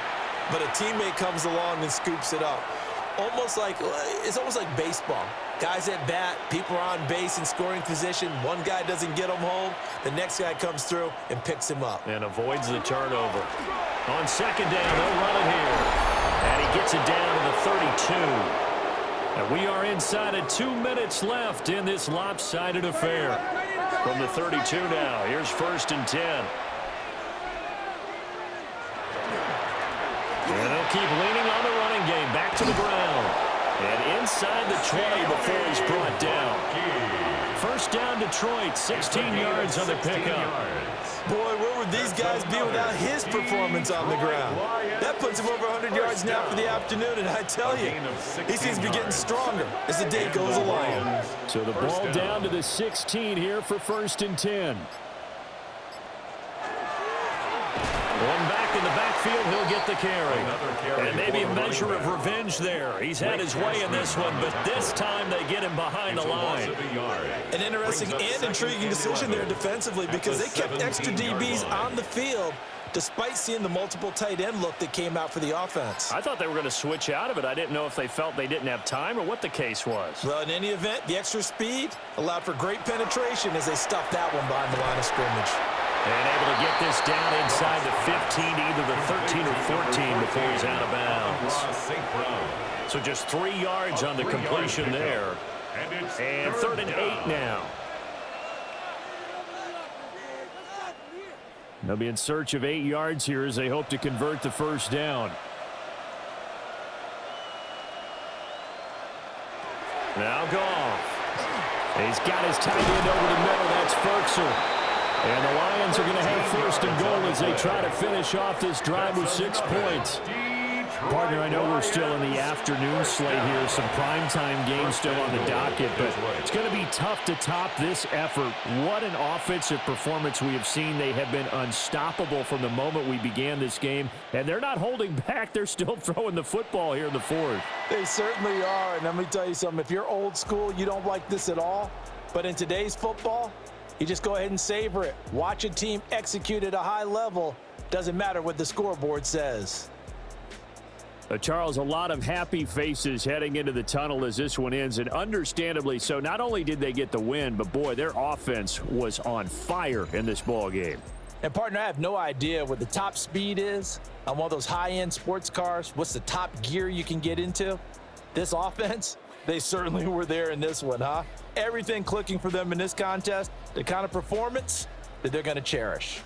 but a teammate comes along and scoops it up. It's almost like baseball. Guys at bat, people are on base in scoring position. One guy doesn't get him home. The next guy comes through and picks him up. And avoids the turnover. On second down, they'll run it here. And he gets it down to the 32. And we are inside of 2 minutes left in this lopsided affair. From the 32 now, here's 1st and 10. And they'll keep leaning on the running game. Back to the ground. And inside the 20 before he's brought down. 1st down, Detroit. 16 yards on the pickup. Boy, where would these guys be without his performance on the ground? That puts him over 100 yards now for the afternoon, and I tell you, he seems to be getting stronger as the day goes along. So the ball down to the 16 here for 1st and 10. One back in the backfield, he'll get the carry. And maybe a measure of revenge there. He's had his way in this one, but this time they get him behind the line. An interesting and intriguing decision there defensively because they kept extra DBs on the field despite seeing the multiple tight end look that came out for the offense. I thought they were going to switch out of it. I didn't know if they felt they didn't have time or what the case was. Well, in any event, the extra speed allowed for great penetration as they stuffed that one behind the line of scrimmage. And able to get this down inside the 15, either the 13 or 14 before he's out of bounds. So just 3 yards on the completion there. And 3rd and 8 now. They'll be in search of 8 yards here as they hope to convert the 1st down. Now Goff. He's got his tight end over the middle. That's Ferkser. And the Lions are going to have 1st and goal as they try to finish off this drive with 6 points. Partner, I know we're still in the afternoon slate here. Some primetime games still on the docket, but it's going to be tough to top this effort. What an offensive performance we have seen. They have been unstoppable from the moment we began this game, and they're not holding back. They're still throwing the football here in the 4th. They certainly are, and let me tell you something. If you're old school, you don't like this at all, but in today's football, you just go ahead and savor it. Watch a team execute at a high level. Doesn't matter what the scoreboard says. Charles, a lot of happy faces heading into the tunnel as this one ends, and understandably so. Not only did they get the win, but boy, their offense was on fire in this ball game. And partner, I have no idea what the top speed is on one of those high-end sports cars. What's the top gear you can get into? This offense, they certainly were there in this one, huh? Everything clicking for them in this contest, the kind of performance that they're going to cherish.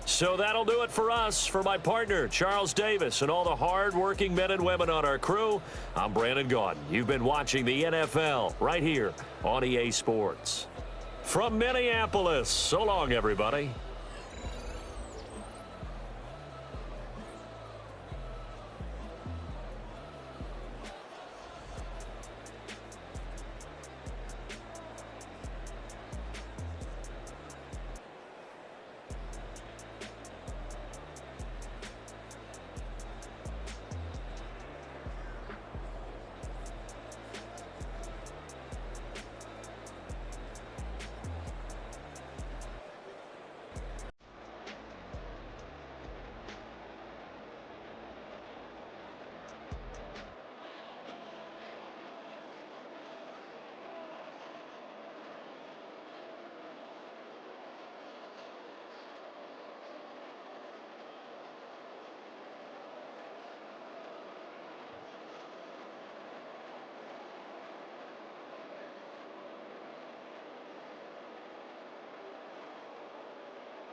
So that'll do it for us. For my partner, Charles Davis, and all the hard-working men and women on our crew, I'm Brandon Gaudin. You've been watching the NFL right here on EA Sports. From Minneapolis, so long, everybody.